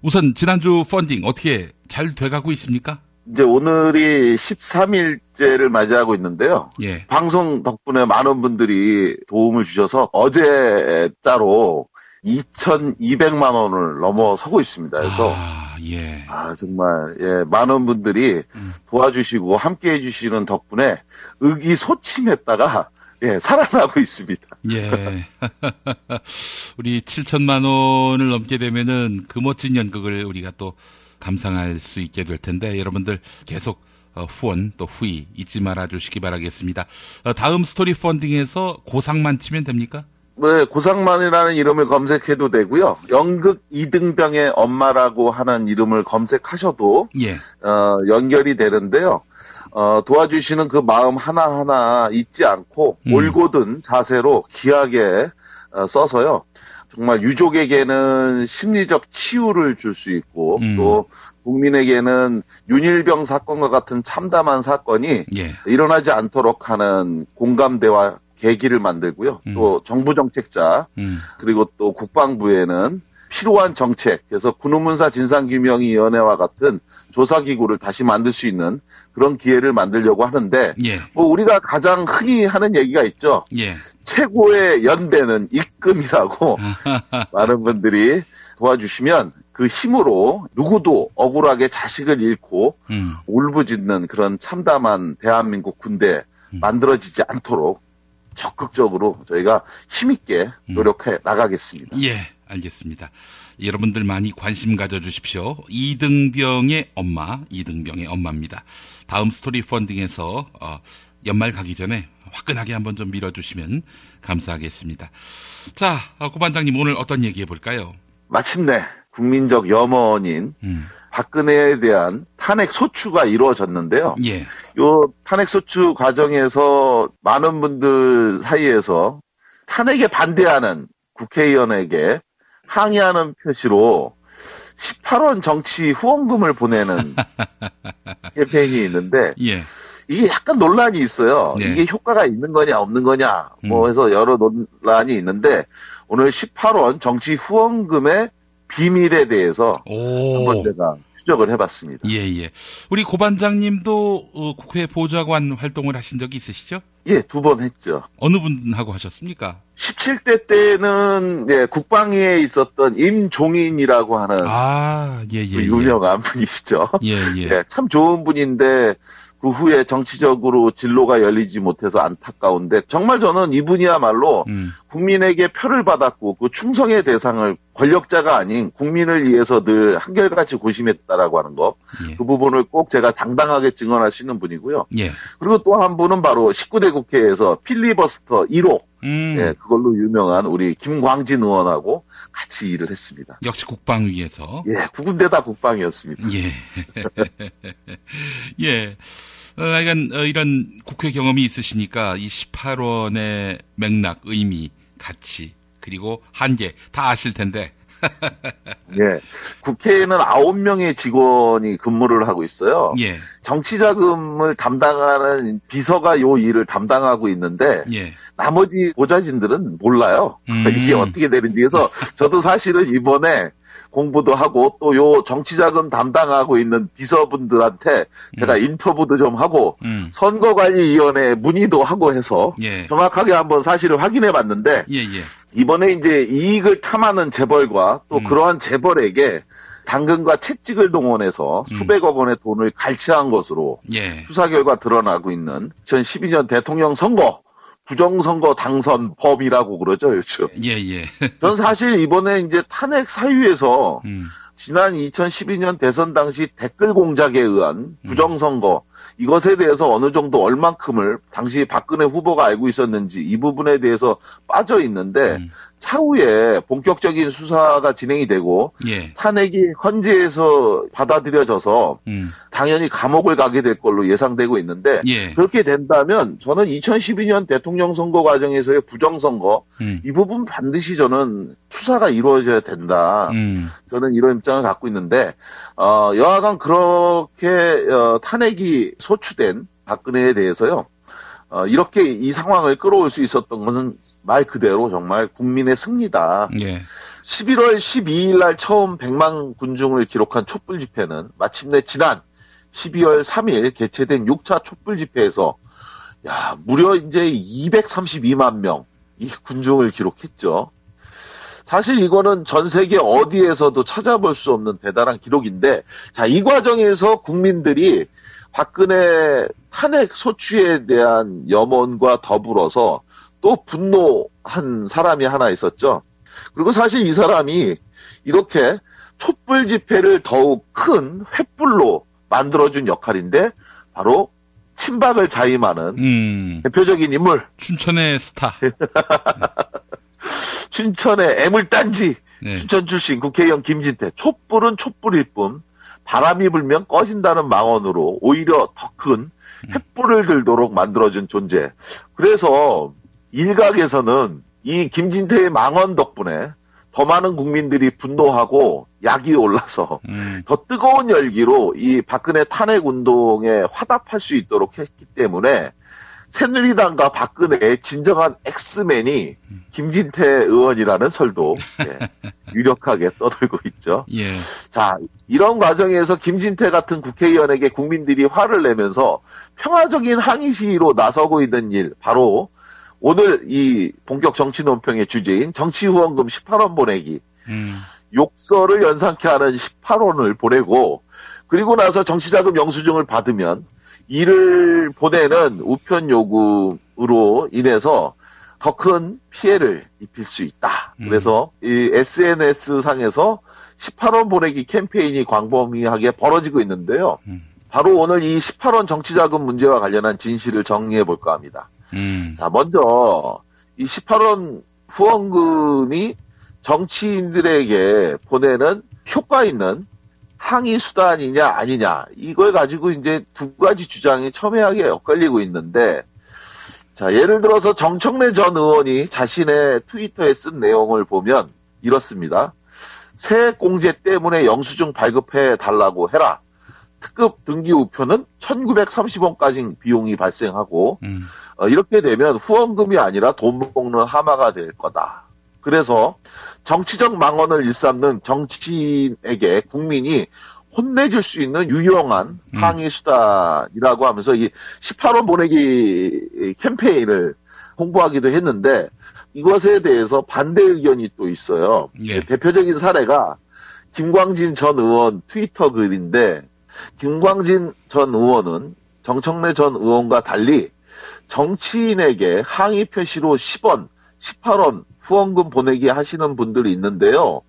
우선 지난주 펀딩 어떻게 잘 돼가고 있습니까? 이제 오늘이 13일째를 맞이하고 있는데요. 예. 방송 덕분에 많은 분들이 도움을 주셔서 어제자로 2,200만 원을 넘어서고 있습니다. 그래서 정말 많은 분들이 도와주시고 함께 해주시는 덕분에 의기소침했다가 살아나고 있습니다. 예. 우리 7천만 원을 넘게 되면은 그 멋진 연극을 우리가 또 감상할 수 있게 될 텐데 여러분들 계속 후원 또 후의 잊지 말아 주시기 바라겠습니다. 다음 스토리 펀딩에서 고상만 치면 됩니까? 네, 고상만이라는 이름을 검색해도 되고요. 연극 이등병의 엄마라고 하는 이름을 검색하셔도 연결이 되는데요. 도와주시는 그 마음 하나하나 잊지 않고 올곧은 자세로 귀하게 써서요. 정말 유족에게는 심리적 치유를 줄 수 있고 또 국민에게는 윤일병 사건과 같은 참담한 사건이 일어나지 않도록 하는 공감대와 계기를 만들고요. 또 정부 정책자 그리고 또 국방부에는 필요한 정책, 그래서 군우문사 진상규명위원회와 같은 조사기구를 다시 만들 수 있는 그런 기회를 만들려고 하는데 뭐 우리가 가장 흔히 하는 얘기가 있죠. 최고의 연대는 입금이라고 많은 분들이 도와주시면 그 힘으로 누구도 억울하게 자식을 잃고 울부짖는 그런 참담한 대한민국 군대 만들어지지 않도록 적극적으로 저희가 힘있게 노력해 나가겠습니다. 예, 알겠습니다. 여러분들 많이 관심 가져주십시오. 이등병의 엄마, 이등병의 엄마입니다. 다음 스토리 펀딩에서 연말 가기 전에 화끈하게 한번 좀 밀어주시면 감사하겠습니다. 자, 고 반장님 오늘 어떤 얘기 해볼까요? 마침내 국민적 염원인 박근혜에 대한 탄핵 소추가 이루어졌는데요. 요 탄핵 소추 과정에서 많은 분들 사이에서 탄핵에 반대하는 국회의원에게 항의하는 표시로 18원 정치 후원금을 보내는 캠페인이 있는데 이게 약간 논란이 있어요. 이게 효과가 있는 거냐 없는 거냐 뭐 해서 여러 논란이 있는데 오늘 18원 정치 후원금의 비밀에 대해서 한번 제가 추적을 해봤습니다. 예. 우리 고 반장님도 국회 보좌관 활동을 하신 적이 있으시죠? 예, 2번 했죠. 어느 분하고 하셨습니까? 17대 때는 국방위에 있었던 임종인이라고 하는 유명한 분이시죠. 참 좋은 분인데 그 후에 정치적으로 진로가 열리지 못해서 안타까운데 정말 저는 이분이야말로 국민에게 표를 받았고 그 충성의 대상을 권력자가 아닌 국민을 위해서 늘 한결같이 고심했다라고 하는 거 그 부분을 꼭 제가 당당하게 증언할 수 있는 분이고요. 그리고 또 한 분은 바로 19대 국회에서 필리버스터 1호 그걸로 유명한 우리 김광진 의원하고 같이 일을 했습니다. 역시 국방위에서. 두 군데 다 국방이었습니다. 하여간 이런 국회 경험이 있으시니까 이 18원의 맥락, 의미, 가치 그리고 한계 다 아실 텐데. 국회에는 9명의 직원이 근무를 하고 있어요. 정치자금을 담당하는 비서가 요 일을 담당하고 있는데 나머지 보좌진들은 몰라요. 이게 어떻게 되는지. 그래서 저도 사실은 이번에 공부도 하고 또 요 정치자금 담당하고 있는 비서분들한테 제가 인터뷰도 좀 하고 선거관리위원회 문의도 하고 해서 정확하게 한번 사실을 확인해 봤는데 이번에 이제 이익을 탐하는 재벌과 또 그러한 재벌에게 당근과 채찍을 동원해서 수백억 원의 돈을 갈취한 것으로 수사 결과 드러나고 있는 2012년 대통령 선거 부정선거 당선범이라고 그러죠, 요즘. 예. 전 사실 이번에 이제 탄핵 사유에서 지난 2012년 대선 당시 댓글 공작에 의한 부정선거 이것에 대해서 어느 정도 얼만큼을 당시 박근혜 후보가 알고 있었는지 이 부분에 대해서 빠져 있는데 차후에 본격적인 수사가 진행이 되고 탄핵이 헌재에서 받아들여져서 당연히 감옥을 가게 될 걸로 예상되고 있는데 그렇게 된다면 저는 2012년 대통령 선거 과정에서의 부정선거 이 부분 반드시 저는 수사가 이루어져야 된다. 저는 이런 입장을 갖고 있는데 여하간 그렇게 탄핵이 소추된 박근혜에 대해서요. 이렇게 이 상황을 끌어올 수 있었던 것은 말 그대로 정말 국민의 승리다. 11월 12일 날 처음 100만 군중을 기록한 촛불 집회는 마침내 지난 12월 3일 개최된 6차 촛불 집회에서 무려 이제 232만 명 이 군중을 기록했죠. 사실 이거는 전 세계 어디에서도 찾아볼 수 없는 대단한 기록인데 이 과정에서 국민들이 박근혜 탄핵 소추에 대한 염원과 더불어서 또 분노한 사람이 하나 있었죠. 그리고 사실 이 사람이 이렇게 촛불 집회를 더욱 큰 횃불로 만들어준 역할인데 바로 친박을 자임하는 대표적인 인물. 춘천의 스타. 춘천의 애물단지. 춘천 출신 국회의원 김진태. 촛불은 촛불일 뿐 바람이 불면 꺼진다는 망언으로 오히려 더 큰 횃불을 들도록 만들어준 존재. 그래서 일각에서는 이 김진태의 망언 덕분에 더 많은 국민들이 분노하고 약이 올라서 더 뜨거운 열기로 이 박근혜 탄핵 운동에 화답할 수 있도록 했기 때문에 새누리당과 박근혜의 진정한 엑스맨이 김진태 의원이라는 설도 유력하게 떠들고 있죠. 자, 이런 과정에서 김진태 같은 국회의원에게 국민들이 화를 내면서 평화적인 항의 시위로 나서고 있는 일, 바로 오늘 이 본격 정치 논평의 주제인 정치 후원금 18원 보내기. 욕설을 연상케 하는 18원을 보내고 그리고 나서 정치자금 영수증을 받으면 이를 보내는 우편 요금으로 인해서 더 큰 피해를 입힐 수 있다. 그래서 이 SNS 상에서 18원 보내기 캠페인이 광범위하게 벌어지고 있는데요. 바로 오늘 이 18원 정치자금 문제와 관련한 진실을 정리해 볼까 합니다. 자, 먼저 이 18원 후원금이 정치인들에게 보내는 효과 있는 항의 수단이냐 아니냐, 이걸 가지고 이제 두 가지 주장이 첨예하게 엇갈리고 있는데, 자, 예를 들어서 정청래 전 의원이 자신의 트위터에 쓴 내용을 보면 이렇습니다. 세액공제 때문에 영수증 발급해 달라고 해라. 특급 등기 우표는 1930원까지 비용이 발생하고 이렇게 되면 후원금이 아니라 돈 먹는 하마가 될 거다. 그래서 정치적 망언을 일삼는 정치인에게 국민이 혼내줄 수 있는 유용한 항의 수단이라고 하면서 이 18원 보내기 캠페인을 홍보하기도 했는데, 이것에 대해서 반대 의견이 또 있어요. 대표적인 사례가 김광진 전 의원 트위터 글인데, 김광진 전 의원은 정청래 전 의원과 달리 정치인에게 항의 표시로 10원, 18원 후원금 보내기 하시는 분들이 있는데요.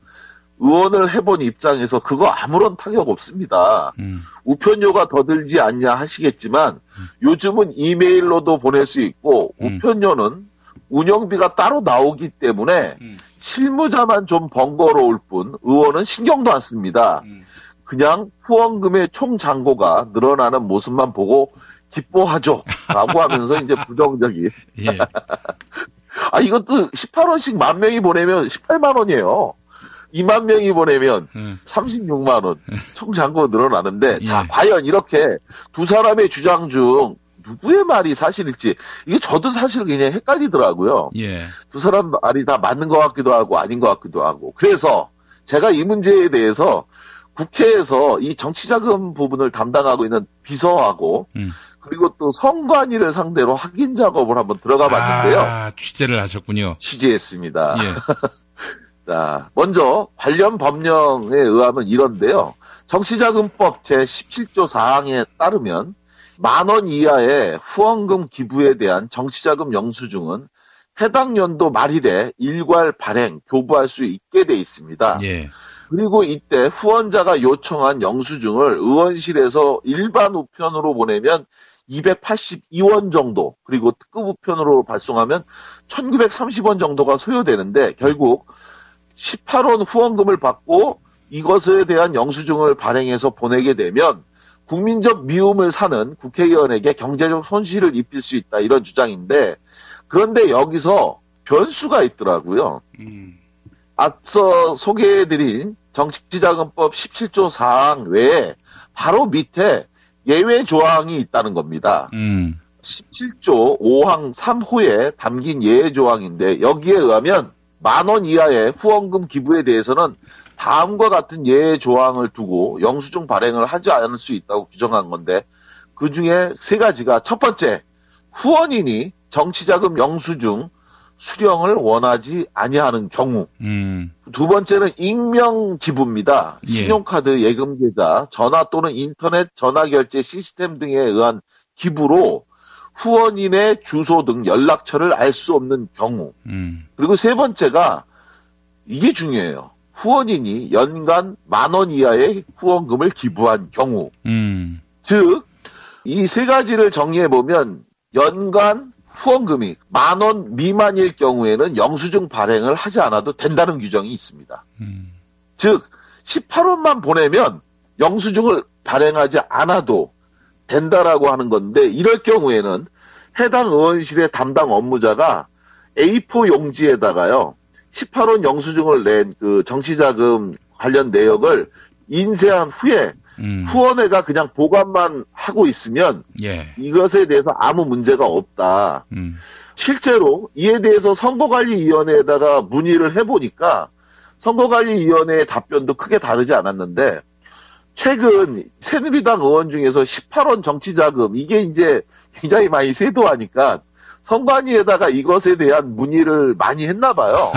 의원을 해본 입장에서 그거 아무런 타격 없습니다. 우편료가 더 들지 않냐 하시겠지만 요즘은 이메일로도 보낼 수 있고 우편료는 운영비가 따로 나오기 때문에 실무자만 좀 번거로울 뿐 의원은 신경도 안 씁니다. 그냥 후원금의 총 잔고가 늘어나는 모습만 보고 기뻐하죠. 라고 하면서 이제 부정적인. 이것도 18원씩 10,000명이 보내면 18만 원이에요. 2만 명이 보내면 36만 원. 총 잔고 늘어나는데, 자, 과연 이렇게 두 사람의 주장 중 누구의 말이 사실일지, 이게 저도 사실 그냥 헷갈리더라고요. 두 사람 말이 다 맞는 것 같기도 하고 아닌 것 같기도 하고. 그래서 제가 이 문제에 대해서 국회에서 이 정치자금 부분을 담당하고 있는 비서하고 그리고 또 선관위를 상대로 확인 작업을 한번 들어가 봤는데요. 취재를 하셨군요. 취재했습니다. 자, 먼저 관련 법령에 의하면 이런데요. 정치자금법 제17조 4항에 따르면 10,000원 이하의 후원금 기부에 대한 정치자금 영수증은 해당 연도 말일에 일괄 발행, 교부할 수 있게 돼 있습니다. 예. 그리고 이때 후원자가 요청한 영수증을 의원실에서 일반 우편으로 보내면 282원 정도, 그리고 특급 우편으로 발송하면 1930원 정도가 소요되는데 결국 18원 후원금을 받고 이것에 대한 영수증을 발행해서 보내게 되면 국민적 미움을 사는 국회의원에게 경제적 손실을 입힐 수 있다, 이런 주장인데, 그런데 여기서 변수가 있더라고요. 앞서 소개해드린 정치자금법 17조 4항 외에 바로 밑에 예외 조항이 있다는 겁니다. 17조 5항 3호에 담긴 예외 조항인데, 여기에 의하면 10,000원 이하의 후원금 기부에 대해서는 다음과 같은 예외 조항을 두고 영수증 발행을 하지 않을 수 있다고 규정한 건데, 그 중에 3가지가, 첫 번째, 후원인이 정치자금 영수증 수령을 원하지 아니하는 경우. 두 번째는 익명 기부입니다. 신용카드 예금계좌, 전화 또는 인터넷 전화결제 시스템 등에 의한 기부로 후원인의 주소 등 연락처를 알 수 없는 경우. 그리고 세 번째가, 이게 중요해요. 후원인이 연간 10,000원 이하의 후원금을 기부한 경우. 즉, 이 3가지를 정리해보면 연간 후원금이 10,000원 미만일 경우에는 영수증 발행을 하지 않아도 된다는 규정이 있습니다. 즉 18원만 보내면 영수증을 발행하지 않아도 된다라고 하는 건데, 이럴 경우에는 해당 의원실의 담당 업무자가 A4 용지에다가요 18원 영수증을 낸 그 정치자금 관련 내역을 인쇄한 후에 후원회가 그냥 보관만 하고 있으면 이것에 대해서 아무 문제가 없다. 실제로 이에 대해서 선거관리위원회에다가 문의를 해보니까 선거관리위원회의 답변도 크게 다르지 않았는데, 최근 새누리당 의원 중에서 18원 정치자금, 이게 이제 굉장히 많이 세도하니까 선관위에다가 이것에 대한 문의를 많이 했나 봐요.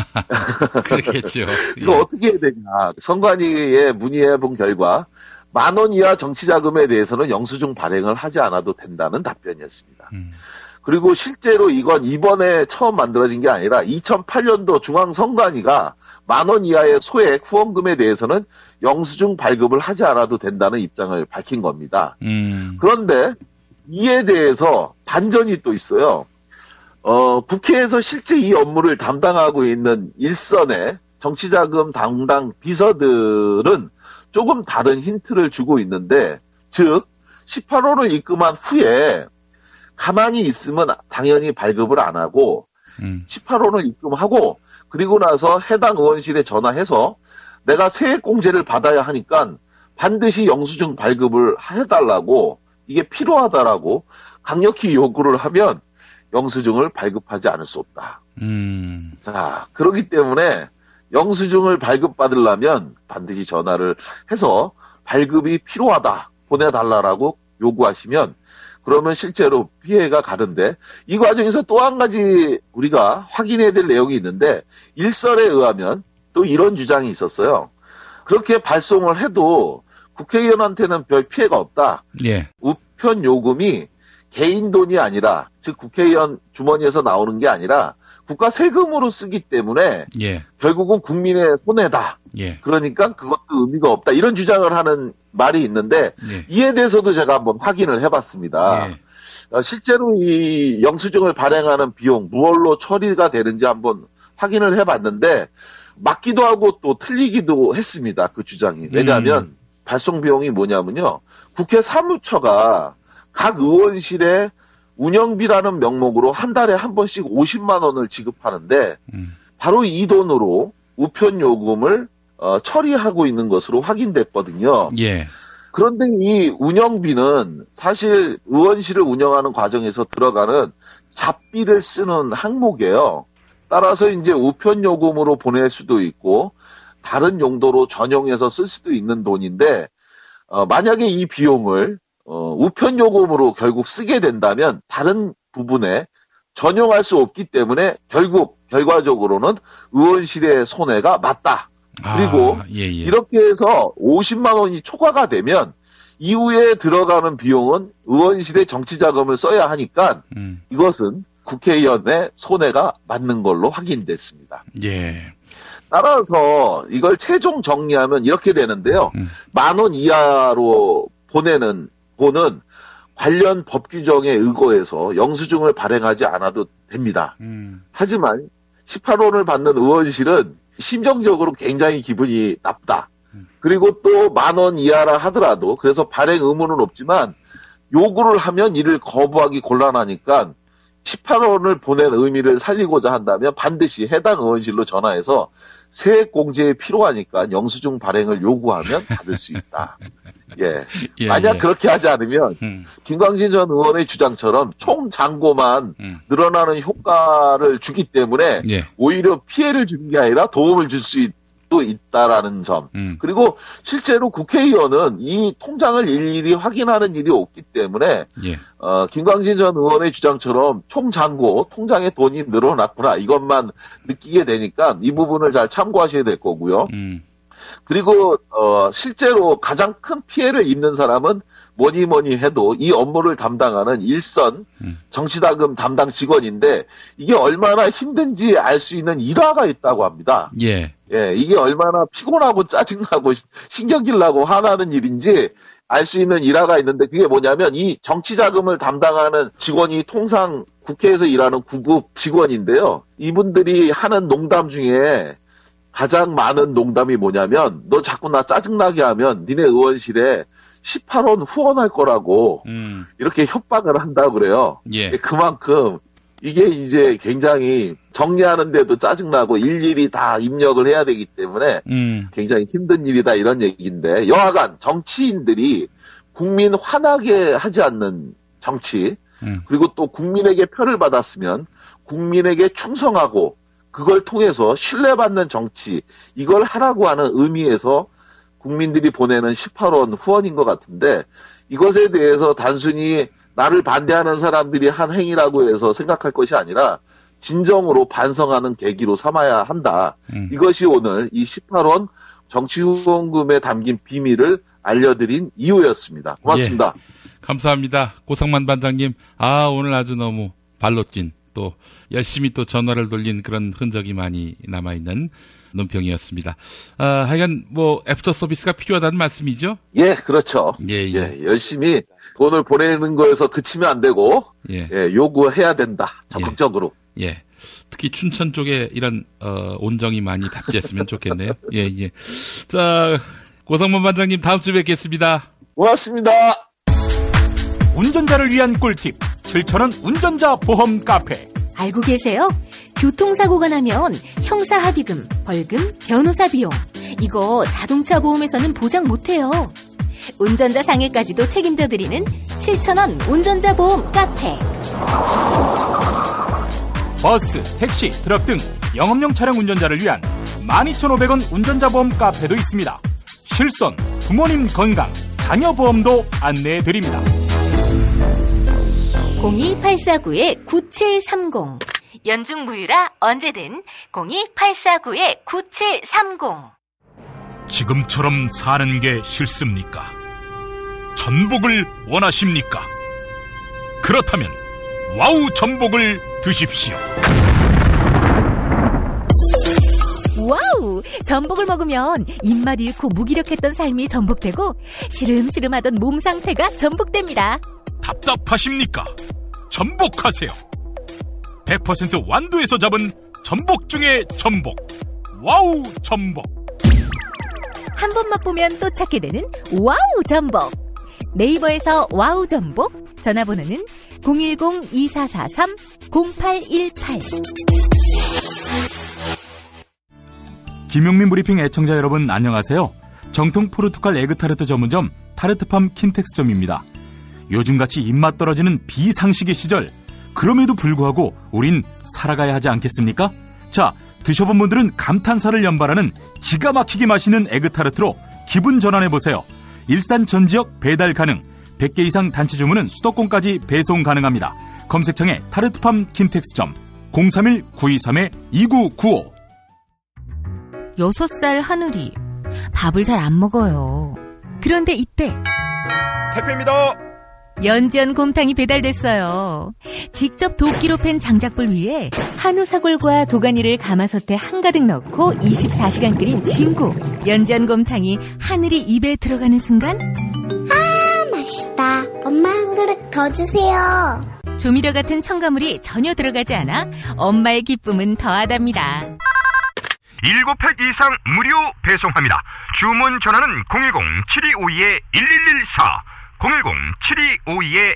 그렇겠죠. 이거 어떻게 해야 되냐. 선관위에 문의해본 결과 10,000원 이하 정치자금에 대해서는 영수증 발행을 하지 않아도 된다는 답변이었습니다. 그리고 실제로 이건 이번에 처음 만들어진 게 아니라 2008년도 중앙선관위가 10,000원 이하의 소액 후원금에 대해서는 영수증 발급을 하지 않아도 된다는 입장을 밝힌 겁니다. 그런데 이에 대해서 반전이 또 있어요. 국회에서 실제 이 업무를 담당하고 있는 일선의 정치자금 담당 비서들은 조금 다른 힌트를 주고 있는데, 즉 18원을 입금한 후에 가만히 있으면 당연히 발급을 안 하고 18원을 입금하고 그리고 나서 해당 의원실에 전화해서 내가 세액공제를 받아야 하니까 반드시 영수증 발급을 해달라고, 이게 필요하다라고 강력히 요구를 하면 영수증을 발급하지 않을 수 없다. 자, 그렇기 때문에 영수증을 발급받으려면 반드시 전화를 해서 발급이 필요하다, 보내달라고 요구하시면 그러면 실제로 피해가 가는데, 이 과정에서 또 한 가지 우리가 확인해야 될 내용이 있는데, 일설에 의하면 또 이런 주장이 있었어요. 그렇게 발송을 해도 국회의원한테는 별 피해가 없다. 우편 요금이 개인 돈이 아니라, 즉 국회의원 주머니에서 나오는 게 아니라 국가 세금으로 쓰기 때문에 결국은 국민의 손해다. 그러니까 그것도 의미가 없다. 이런 주장을 하는 말이 있는데 이에 대해서도 제가 한번 확인을 해봤습니다. 실제로 이 영수증을 발행하는 비용 무얼로 처리가 되는지 한번 확인을 해봤는데 맞기도 하고 또 틀리기도 했습니다. 그 주장이. 왜냐하면 발송 비용이 뭐냐면요. 국회 사무처가 각 의원실에 운영비라는 명목으로 한 달에 한 번씩 50만 원을 지급하는데 바로 이 돈으로 우편 요금을 처리하고 있는 것으로 확인됐거든요. 그런데 이 운영비는 사실 의원실을 운영하는 과정에서 들어가는 잡비를 쓰는 항목이에요. 따라서 이제 우편 요금으로 보낼 수도 있고 다른 용도로 전용해서 쓸 수도 있는 돈인데 만약에 이 비용을 우편 요금으로 결국 쓰게 된다면 다른 부분에 전용할 수 없기 때문에 결국 결과적으로는 의원실의 손해가 맞다. 그리고 이렇게 해서 50만 원이 초과가 되면 이후에 들어가는 비용은 의원실에 정치자금을 써야 하니까 이것은 국회의원의 손해가 맞는 걸로 확인됐습니다. 예. 따라서 이걸 최종 정리하면 이렇게 되는데요. 10,000원 이하로 보는 관련 법 규정에 의거해서 영수증을 발행하지 않아도 됩니다. 하지만 18원을 받는 의원실은 심정적으로 굉장히 기분이 나쁘다. 그리고 또 10,000원 이하라 하더라도 그래서 발행 의무는 없지만 요구를 하면 이를 거부하기 곤란하니까 18원을 보낸 의미를 살리고자 한다면 반드시 해당 의원실로 전화해서 세액 공제에 필요하니까 영수증 발행을 요구하면 받을 수 있다. 예. 만약 그렇게 하지 않으면 김광진 전 의원의 주장처럼 총잔고만 늘어나는 효과를 주기 때문에 오히려 피해를 주는 게 아니라 도움을 줄 수 있다라는 점. 그리고 실제로 국회의원은 이 통장을 일일이 확인하는 일이 없기 때문에 김광진 전 의원의 주장처럼 총잔고 통장에 돈이 늘어났구나 이것만 느끼게 되니까 이 부분을 잘 참고하셔야 될 거고요. 그리고 실제로 가장 큰 피해를 입는 사람은 뭐니 해도 이 업무를 담당하는 일선 정치자금 담당 직원인데 이게 얼마나 힘든지 알 수 있는 일화가 있다고 합니다. 예, 이게 얼마나 피곤하고 짜증나고 신경질나고 화나는 일인지 알 수 있는 일화가 있는데 그게 뭐냐면 이 정치자금을 담당하는 직원이 통상 국회에서 일하는 9급 직원인데요. 이분들이 하는 농담 중에 가장 많은 농담이 뭐냐면 너 자꾸 나 짜증나게 하면 니네 의원실에 18원 후원할 거라고 이렇게 협박을 한다고 그래요. 그만큼 이게 이제 굉장히 정리하는데도 짜증나고 일일이 다 입력을 해야 되기 때문에 굉장히 힘든 일이다 이런 얘기인데 여하간 정치인들이 국민 화나게 하지 않는 정치 그리고 또 국민에게 표를 받았으면 국민에게 충성하고 그걸 통해서 신뢰받는 정치 이걸 하라고 하는 의미에서 국민들이 보내는 18원 후원인 것 같은데 이것에 대해서 단순히 나를 반대하는 사람들이 한 행위라고 해서 생각할 것이 아니라 진정으로 반성하는 계기로 삼아야 한다. 이것이 오늘 이 18원 정치 후원금에 담긴 비밀을 알려드린 이유였습니다. 고맙습니다. 감사합니다. 고상만 반장님. 오늘 아주 너무 발로 뛴 또 열심히 또 전화를 돌린 그런 흔적이 많이 남아있는 논평이었습니다. 하여간 애프터 서비스가 필요하다는 말씀이죠? 예, 그렇죠. 열심히 돈을 보내는 거에서 그치면 안 되고 요구해야 된다. 적극적으로. 특히 춘천 쪽에 이런 온정이 많이 답지했으면 좋겠네요. 자, 고상만 반장님 다음 주에 뵙겠습니다. 고맙습니다. 운전자를 위한 꿀팁 7,000원 운전자 보험 카페. 알고 계세요? 교통사고가 나면 형사합의금, 벌금, 변호사 비용 이거 자동차 보험에서는 보장 못해요. 운전자 상해까지도 책임져드리는 7,000원 운전자 보험 카페. 버스, 택시, 트럭 등 영업용 차량 운전자를 위한 12,500원 운전자 보험 카페도 있습니다. 실손, 부모님 건강, 자녀 보험도 안내해드립니다. 02849-9730 연중 무휴라 언제든 02849-9730. 지금처럼 사는 게 싫습니까? 전복을 원하십니까? 그렇다면 와우 전복을 드십시오. 와우! 전복을 먹으면 입맛 잃고 무기력했던 삶이 전복되고 시름시름하던 몸 상태가 전복됩니다. 답답하십니까? 전복하세요. 100% 완도에서 잡은 전복 중에 전복. 와우 전복. 한 번 맛보면 또 찾게 되는 와우 전복. 네이버에서 와우 전복. 전화번호는 010-2443-0818. 김용민 브리핑 애청자 여러분 안녕하세요. 정통 포르투갈 에그타르트 전문점 타르트팜 킨텍스점입니다. 요즘같이 입맛 떨어지는 비상식의 시절, 그럼에도 불구하고 우린 살아가야 하지 않겠습니까? 자, 드셔본 분들은 감탄사를 연발하는 기가 막히게 맛있는 에그타르트로 기분 전환해보세요. 일산 전 지역 배달 가능, 100개 이상 단체 주문은 수도권까지 배송 가능합니다. 검색창에 타르트팜 킨텍스점 031-923-2995. 6살 하늘이 밥을 잘 안 먹어요. 그런데 이때 택배입니다. 연지연 곰탕이 배달됐어요. 직접 도끼로 팬 장작불 위에 한우 사골과 도가니를 가마솥에 한가득 넣고 24시간 끓인 진구. 연지연 곰탕이 하늘이 입에 들어가는 순간 맛있다. 엄마 한 그릇 더 주세요. 조미료 같은 첨가물이 전혀 들어가지 않아 엄마의 기쁨은 더하답니다. 7팩 이상 무료 배송합니다. 주문 전화는 010-7252-1114 010-7252-1114.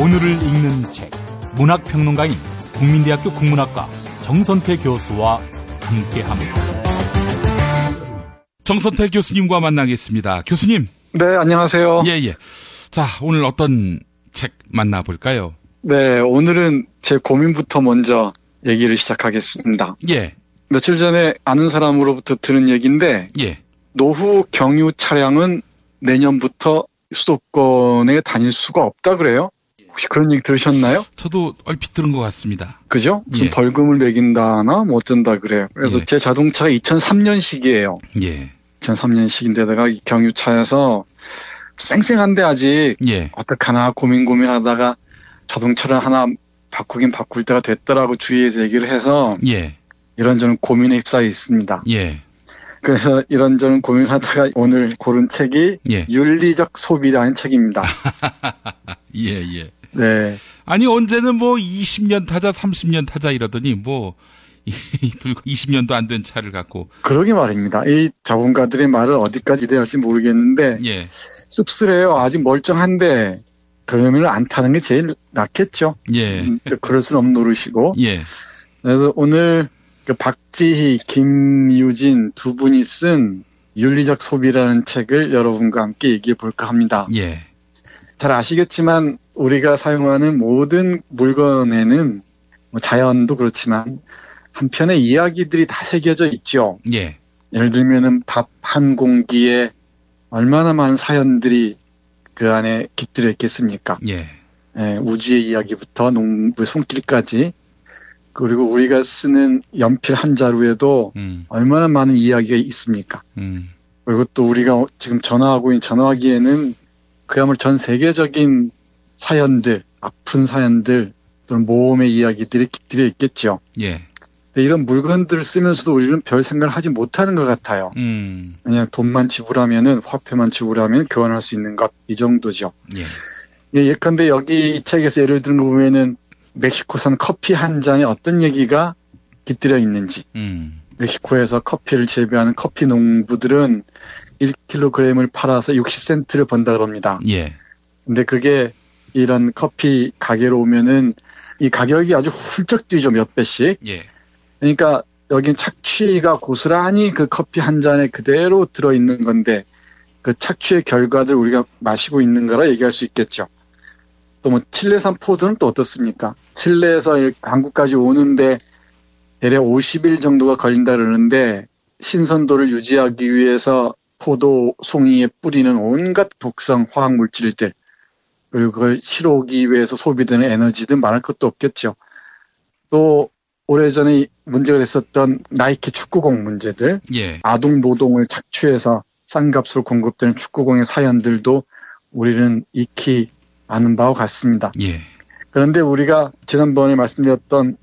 오늘을 읽는 책, 문학평론가인 국민대학교 국문학과 정선태 교수와 함께합니다. 정선태 교수님과 만나겠습니다. 교수님. 네, 안녕하세요. 예. 자, 오늘 어떤 책 만나볼까요? 네, 오늘은 제 고민부터 먼저 얘기를 시작하겠습니다. 예. 며칠 전에 아는 사람으로부터 들은 얘기인데, 예. 노후 경유 차량은 내년부터 수도권에 다닐 수가 없다 그래요? 혹시 그런 얘기 들으셨나요? 저도 얼핏 들은 것 같습니다. 그죠? 예. 벌금을 매긴다나 뭐 어쩐다 그래요. 그래서 제 자동차가 2003년식이에요. 예. 2003년식인데다가 이 경유차여서 쌩쌩한데 아직 어떡하나 고민하다가 자동차를 하나 바꾸긴 바꿀 때가 됐더라고 주위에서 얘기를 해서 이런저런 고민에 휩싸여 있습니다. 그래서 이런저런 고민하다가 오늘 고른 책이 윤리적 소비라는 책입니다. 예. 네. 아니 언제는 뭐 20년 타자 30년 타자 이러더니 뭐 20년도 안 된 차를 갖고. 그러게 말입니다. 이 자본가들의 말을 어디까지 기대할지 모르겠는데 씁쓸해요. 아직 멀쩡한데 그러면 안 타는 게 제일 낫겠죠. 그럴 수는 없는 노릇이고. 그래서 오늘 그 박지희, 김유진 두 분이 쓴 윤리적 소비라는 책을 여러분과 함께 얘기해 볼까 합니다. 잘 아시겠지만 우리가 사용하는 모든 물건에는 뭐 자연도 그렇지만 한편의 이야기들이 다 새겨져 있죠. 예를 들면은 밥 한 공기에 얼마나 많은 사연들이 그 안에 깃들여 있겠습니까? 우주의 이야기부터 농부의 손길까지, 그리고 우리가 쓰는 연필 한 자루에도 얼마나 많은 이야기가 있습니까? 그리고 또 우리가 지금 전화하고 있는 전화기에는 그야말로 전 세계적인 사연들, 아픈 사연들, 또는 모험의 이야기들이 깃들여 있겠죠. 근데 이런 물건들을 쓰면서도 우리는 별 생각을 하지 못하는 것 같아요. 그냥 돈만 지불하면은, 화폐만 지불하면 교환할 수 있는 것, 이 정도죠. 예컨대 여기 이 책에서 예를 들은 거 보면은 멕시코산 커피 한 잔에 어떤 얘기가 깃들여 있는지. 멕시코에서 커피를 재배하는 커피 농부들은 1kg을 팔아서 60센트를 번다 그럽니다. 근데 그게 이런 커피 가게로 오면은 이 가격이 아주 훌쩍 뛰죠, 몇 배씩. 그러니까 여긴 착취가 고스란히 그 커피 한 잔에 그대로 들어있는 건데 그 착취의 결과들 우리가 마시고 있는 거라 얘기할 수 있겠죠. 또 뭐 칠레산 포도는 또 어떻습니까? 칠레에서 한국까지 오는데 대략 50일 정도가 걸린다 그러는데 신선도를 유지하기 위해서 포도 송이에 뿌리는 온갖 독성 화학 물질들, 그리고 그걸 실어오기 위해서 소비되는 에너지든 말할 것도 없겠죠. 또 오래전에 문제가 됐었던 나이키 축구공 문제들, 아동 노동을 착취해서 싼 값으로 공급되는 축구공의 사연들도 우리는 익히 아는 바와 같습니다. 그런데 우리가 지난번에 말씀드렸던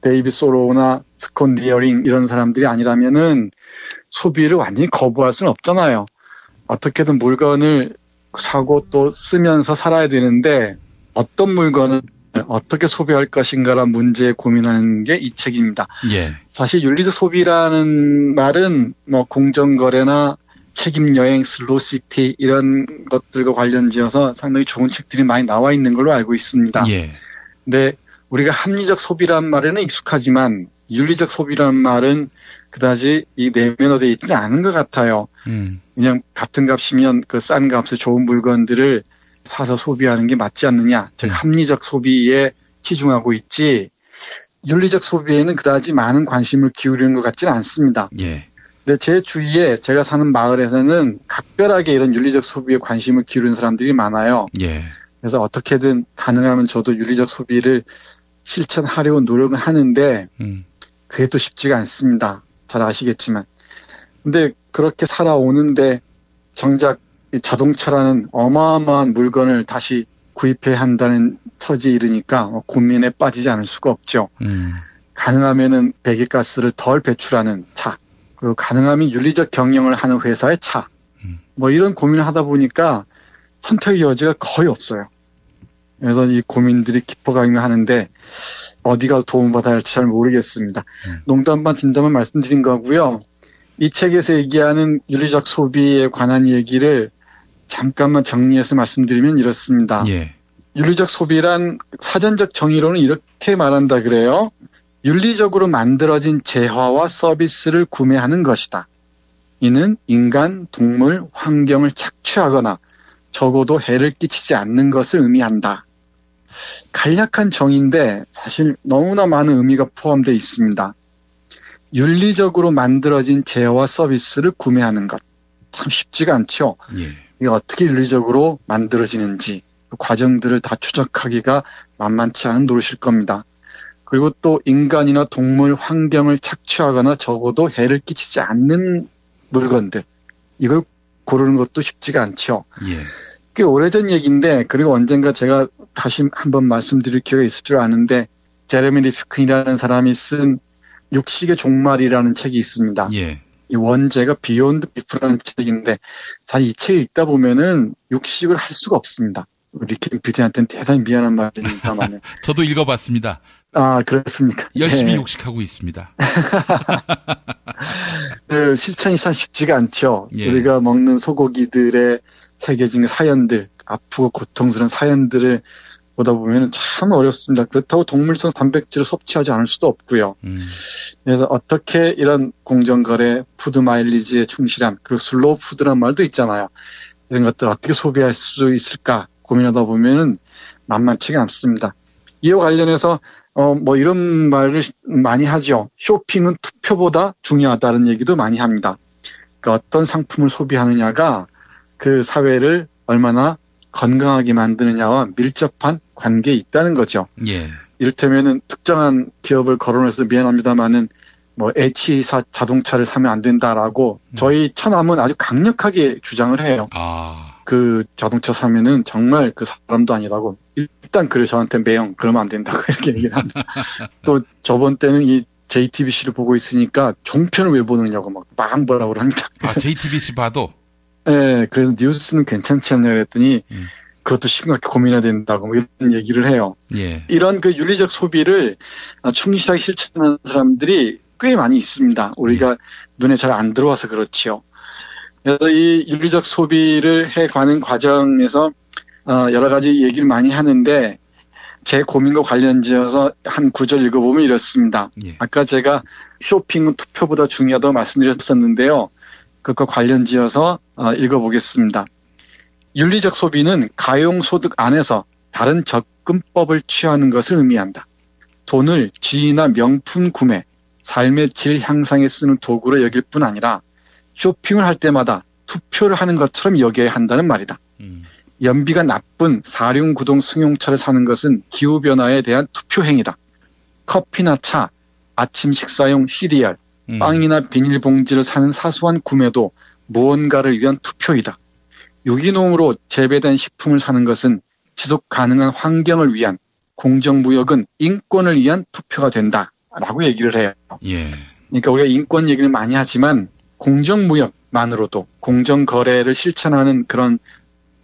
데이비 소로우나 스콘 디어링 이런 사람들이 아니라면은 소비를 완전히 거부할 수는 없잖아요. 어떻게든 물건을 사고 또 쓰면서 살아야 되는데 어떤 물건을 어떻게 소비할 것인가라는 문제에 고민하는 게 이 책입니다. 사실 윤리적 소비라는 말은 뭐 공정거래나 책임여행, 슬로시티 이런 것들과 관련지어서 상당히 좋은 책들이 많이 나와 있는 걸로 알고 있습니다. 근데 우리가 합리적 소비라는 말에는 익숙하지만 윤리적 소비라는 말은 그다지 이 내면화되어 있지 않은 것 같아요. 그냥 같은 값이면 그 싼 값에 좋은 물건들을 사서 소비하는 게 맞지 않느냐. 즉 합리적 소비에 치중하고 있지 윤리적 소비에는 그다지 많은 관심을 기울이는 것 같지는 않습니다. 근데 제 주위에 제가 사는 마을에서는 각별하게 이런 윤리적 소비에 관심을 기울이는 사람들이 많아요. 그래서 어떻게든 가능하면 저도 윤리적 소비를 실천하려고 노력은 하는데 그게 또 쉽지가 않습니다. 잘 아시겠지만. 근데 그렇게 살아오는데 정작 자동차라는 어마어마한 물건을 다시 구입해야 한다는 처지에 이르니까 고민에 빠지지 않을 수가 없죠. 가능하면은 배기가스를 덜 배출하는 차, 그리고 가능하면 윤리적 경영을 하는 회사의 차, 뭐 이런 고민을 하다 보니까 선택의 여지가 거의 없어요. 그래서 이 고민들이 깊어가기만 하는데 어디가 도움받아야 할지 잘 모르겠습니다. 농담 반 진담만 말씀드린 거고요. 이 책에서 얘기하는 윤리적 소비에 관한 얘기를 잠깐만 정리해서 말씀드리면 이렇습니다. 예. 윤리적 소비란 사전적 정의로는 이렇게 말한다 그래요. 윤리적으로 만들어진 재화와 서비스를 구매하는 것이다. 이는 인간, 동물, 환경을 착취하거나 적어도 해를 끼치지 않는 것을 의미한다. 간략한 정의인데 사실 너무나 많은 의미가 포함되어 있습니다. 윤리적으로 만들어진 재화와 서비스를 구매하는 것. 참 쉽지가 않죠. 예. 이게 어떻게 윤리적으로 만들어지는지 그 과정들을 다 추적하기가 만만치 않은 노릇일 겁니다. 그리고 또 인간이나 동물, 환경을 착취하거나 적어도 해를 끼치지 않는 물건들. 이걸 고르는 것도 쉽지가 않죠. 예. 꽤 오래전 얘기인데 그리고 언젠가 제가 다시 한번 말씀드릴 기회가 있을 줄 아는데 제레미 리프킨이라는 사람이 쓴 육식의 종말이라는 책이 있습니다. 예. 이 원제가 비욘드 비프라는 책인데 사실 이 책을 읽다 보면은 육식을 할 수가 없습니다. 리킨 PD한테는 대단히 미안한 말입니다만. 저도 읽어봤습니다. 아, 그렇습니까? 열심히 네. 육식하고 있습니다. 그 실천이 참 쉽지가 않죠. 예. 우리가 먹는 소고기들의 새겨진 사연들, 아프고 고통스러운 사연들을 보다 보면 참 어렵습니다. 그렇다고 동물성 단백질을 섭취하지 않을 수도 없고요. 그래서 어떻게 이런 공정거래, 푸드 마일리지에 충실한, 그리고 슬로우 푸드란 말도 있잖아요. 이런 것들을 어떻게 소비할 수 있을까 고민하다 보면은 만만치가 않습니다. 이와 관련해서 뭐 이런 말을 많이 하죠. 쇼핑은 투표보다 중요하다는 얘기도 많이 합니다. 그러니까 어떤 상품을 소비하느냐가 그 사회를 얼마나 건강하게 만드느냐와 밀접한 관계에 있다는 거죠. 예. 이를테면은 특정한 기업을 거론해서 미안합니다만은 뭐 H사 자동차를 사면 안 된다라고 저희 처남은 아주 강력하게 주장을 해요. 그 자동차 사면은 정말 그 사람도 아니라고 일단 그래 저한테 매형 그러면 안 된다고 이렇게 얘기를 합니다. 또 저번 때는 이 JTBC를 보고 있으니까 종편을 왜 보느냐고 막 뭐라고 합니다. 아, JTBC 봐도? 네, 그래서 뉴스는 괜찮지 않냐 그랬더니 그것도 심각하게 고민해야 된다고 뭐 이런 얘기를 해요. 예. 이런 그 윤리적 소비를 충실하게 실천하는 사람들이 꽤 많이 있습니다. 우리가 눈에 잘 안 들어와서 그렇지요. 그래서 이 윤리적 소비를 해가는 과정에서 여러 가지 얘기를 많이 하는데 제 고민과 관련지어서 한 구절 읽어보면 이렇습니다. 예. 아까 제가 쇼핑은 투표보다 중요하다고 말씀드렸었는데요. 그것과 관련지어서 읽어보겠습니다. 윤리적 소비는 가용소득 안에서 다른 접근법을 취하는 것을 의미한다. 돈을 지위나 명품 구매, 삶의 질 향상에 쓰는 도구로 여길 뿐 아니라 쇼핑을 할 때마다 투표를 하는 것처럼 여겨야 한다는 말이다. 연비가 나쁜 사륜구동 승용차를 사는 것은 기후변화에 대한 투표행위다. 커피나 차, 아침 식사용 시리얼, 빵이나 비닐봉지를 사는 사소한 구매도 무언가를 위한 투표이다. 유기농으로 재배된 식품을 사는 것은 지속 가능한 환경을 위한, 공정무역은 인권을 위한 투표가 된다라고 얘기를 해요. 예. 그러니까 우리가 인권 얘기를 많이 하지만 공정무역만으로도, 공정거래를 실천하는 그런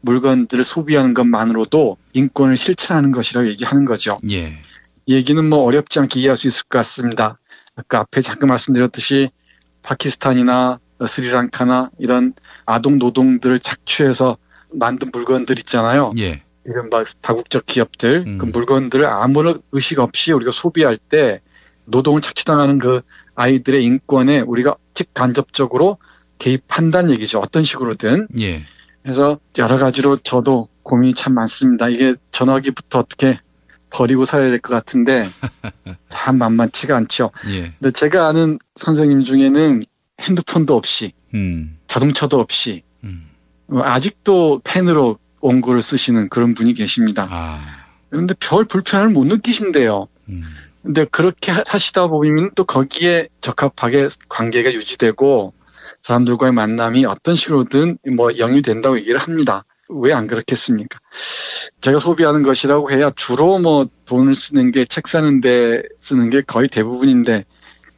물건들을 소비하는 것만으로도 인권을 실천하는 것이라고 얘기하는 거죠. 예. 얘기는 뭐 어렵지 않게 이해할 수 있을 것 같습니다. 아까 앞에 잠깐 말씀드렸듯이 파키스탄이나 스리랑카나 이런 아동 노동들을 착취해서 만든 물건들 있잖아요. 예. 이런 막 다국적 기업들 그 물건들을 아무런 의식 없이 우리가 소비할 때 노동을 착취당하는 그 아이들의 인권에 우리가 직간접적으로 개입한다는 얘기죠. 어떤 식으로든. 예. 그래서 여러 가지로 저도 고민이 참 많습니다. 이게 전화기부터 어떻게 버리고 살아야 될 것 같은데 참 만만치가 않죠. 예. 근데 제가 아는 선생님 중에는 핸드폰도 없이 자동차도 없이 아직도 펜으로 원고를 쓰시는 그런 분이 계십니다. 그런데 별 불편함을 못 느끼신대요. 근데 그렇게 하시다 보면 또 거기에 적합하게 관계가 유지되고 사람들과의 만남이 어떤 식으로든 영위된다고 얘기를 합니다. 왜 안 그렇겠습니까? 제가 소비하는 것이라고 해야 주로 돈을 쓰는 게 책 사는 데 쓰는 게 거의 대부분인데,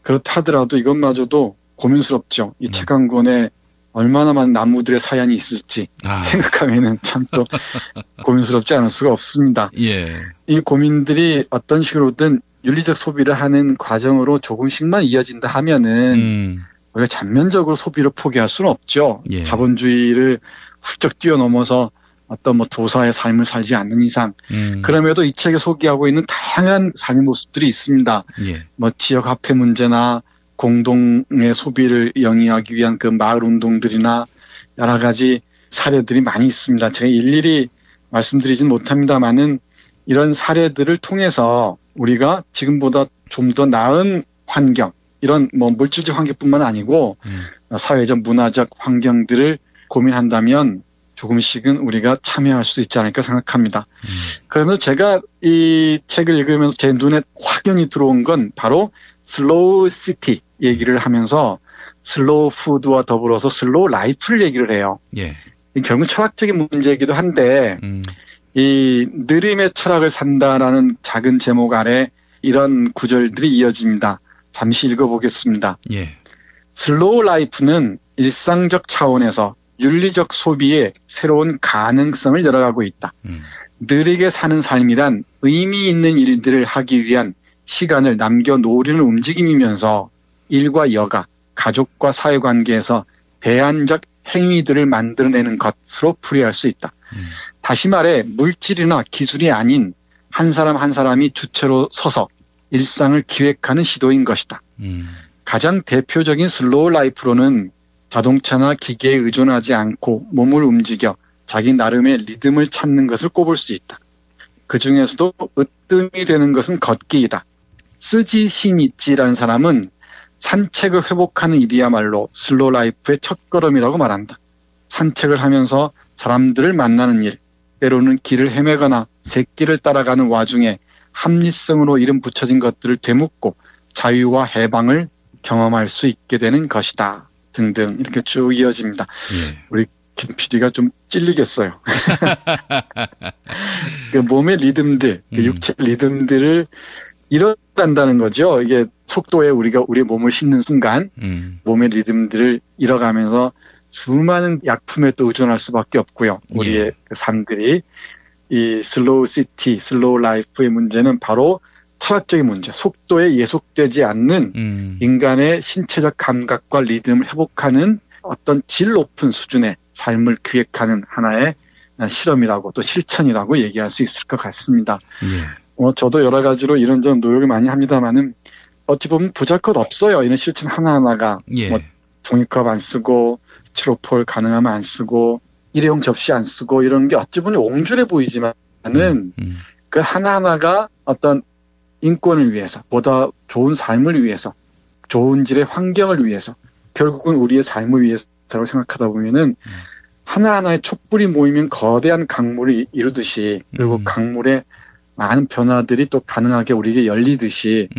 그렇다 하더라도 이것마저도 고민스럽죠. 이 책 한 권에 얼마나 많은 나무들의 사연이 있을지 생각하면은 참 또 고민스럽지 않을 수가 없습니다. 예. 이 고민들이 어떤 식으로든 윤리적 소비를 하는 과정으로 조금씩만 이어진다 하면은 우리가 전면적으로 소비를 포기할 수는 없죠. 예. 자본주의를 훌쩍 뛰어넘어서 어떤 도사의 삶을 살지 않는 이상, 그럼에도 이 책에 소개하고 있는 다양한 삶의 모습들이 있습니다. 예. 지역 화폐 문제나 공동의 소비를 영위하기 위한 그 마을 운동들이나 여러 가지 사례들이 많이 있습니다. 제가 일일이 말씀드리진 못합니다만은 이런 사례들을 통해서 우리가 지금보다 좀 더 나은 환경, 이런 물질적 환경뿐만 아니고 사회적, 문화적 환경들을 고민한다면 조금씩은 우리가 참여할 수 있지 않을까 생각합니다. 그러면서 제가 이 책을 읽으면서 제 눈에 확연히 들어온 건 바로 슬로우 시티 얘기를 하면서 슬로우 푸드와 더불어서 슬로우 라이프를 얘기를 해요. 예. 결국 철학적인 문제이기도 한데 이 느림의 철학을 산다라는 작은 제목 아래 이런 구절들이 이어집니다. 잠시 읽어보겠습니다. 예. 슬로우 라이프는 일상적 차원에서 윤리적 소비에 새로운 가능성을 열어가고 있다. 느리게 사는 삶이란 의미 있는 일들을 하기 위한 시간을 남겨놓으려는 움직임이면서 일과 여가, 가족과 사회관계에서 대안적 행위들을 만들어내는 것으로 풀이할 수 있다. 다시 말해 물질이나 기술이 아닌 한 사람 한 사람이 주체로 서서 일상을 기획하는 시도인 것이다. 가장 대표적인 슬로우 라이프로는 자동차나 기계에 의존하지 않고 몸을 움직여 자기 나름의 리듬을 찾는 것을 꼽을 수 있다. 그 중에서도 으뜸이 되는 것은 걷기이다. 스지 시니치라는 사람은 산책을 회복하는 일이야말로 슬로우 라이프의 첫걸음이라고 말한다. 산책을 하면서 사람들을 만나는 일, 때로는 길을 헤매거나 새길을 따라가는 와중에 합리성으로 이름 붙여진 것들을 되묻고 자유와 해방을 경험할 수 있게 되는 것이다. 등등 이렇게 쭉 이어집니다. 예. 우리 김 PD가 좀 찔리겠어요. 그 몸의 리듬들, 그 육체 리듬들을 잃어간다는 거죠. 이게 속도에 우리가 우리의 몸을 싣는 순간 몸의 리듬들을 잃어가면서 수많은 약품에 또 의존할 수밖에 없고요. 우리의 그 삶들이 이 슬로우 시티, 슬로우 라이프의 문제는 바로 철학적인 문제, 속도에 예속되지 않는 인간의 신체적 감각과 리듬을 회복하는 어떤 질 높은 수준의 삶을 기획하는 하나의 실험이라고 또 실천이라고 얘기할 수 있을 것 같습니다. 저도 여러 가지로 이런저런 노력을 많이 합니다만은 어찌 보면 보잘것없어요. 이런 실천 하나하나가. 종이컵 안 쓰고 스티로폴 가능하면 안 쓰고 일회용 접시 안 쓰고 이런 게 어찌 보면 옹졸해 보이지만은 그 하나하나가 어떤 인권을 위해서, 보다 좋은 삶을 위해서, 좋은 질의 환경을 위해서, 결국은 우리의 삶을 위해서라고 생각하다 보면은 하나하나의 촛불이 모이면 거대한 강물이 이루듯이, 그리고 강물에 많은 변화들이 또 가능하게 우리에게 열리듯이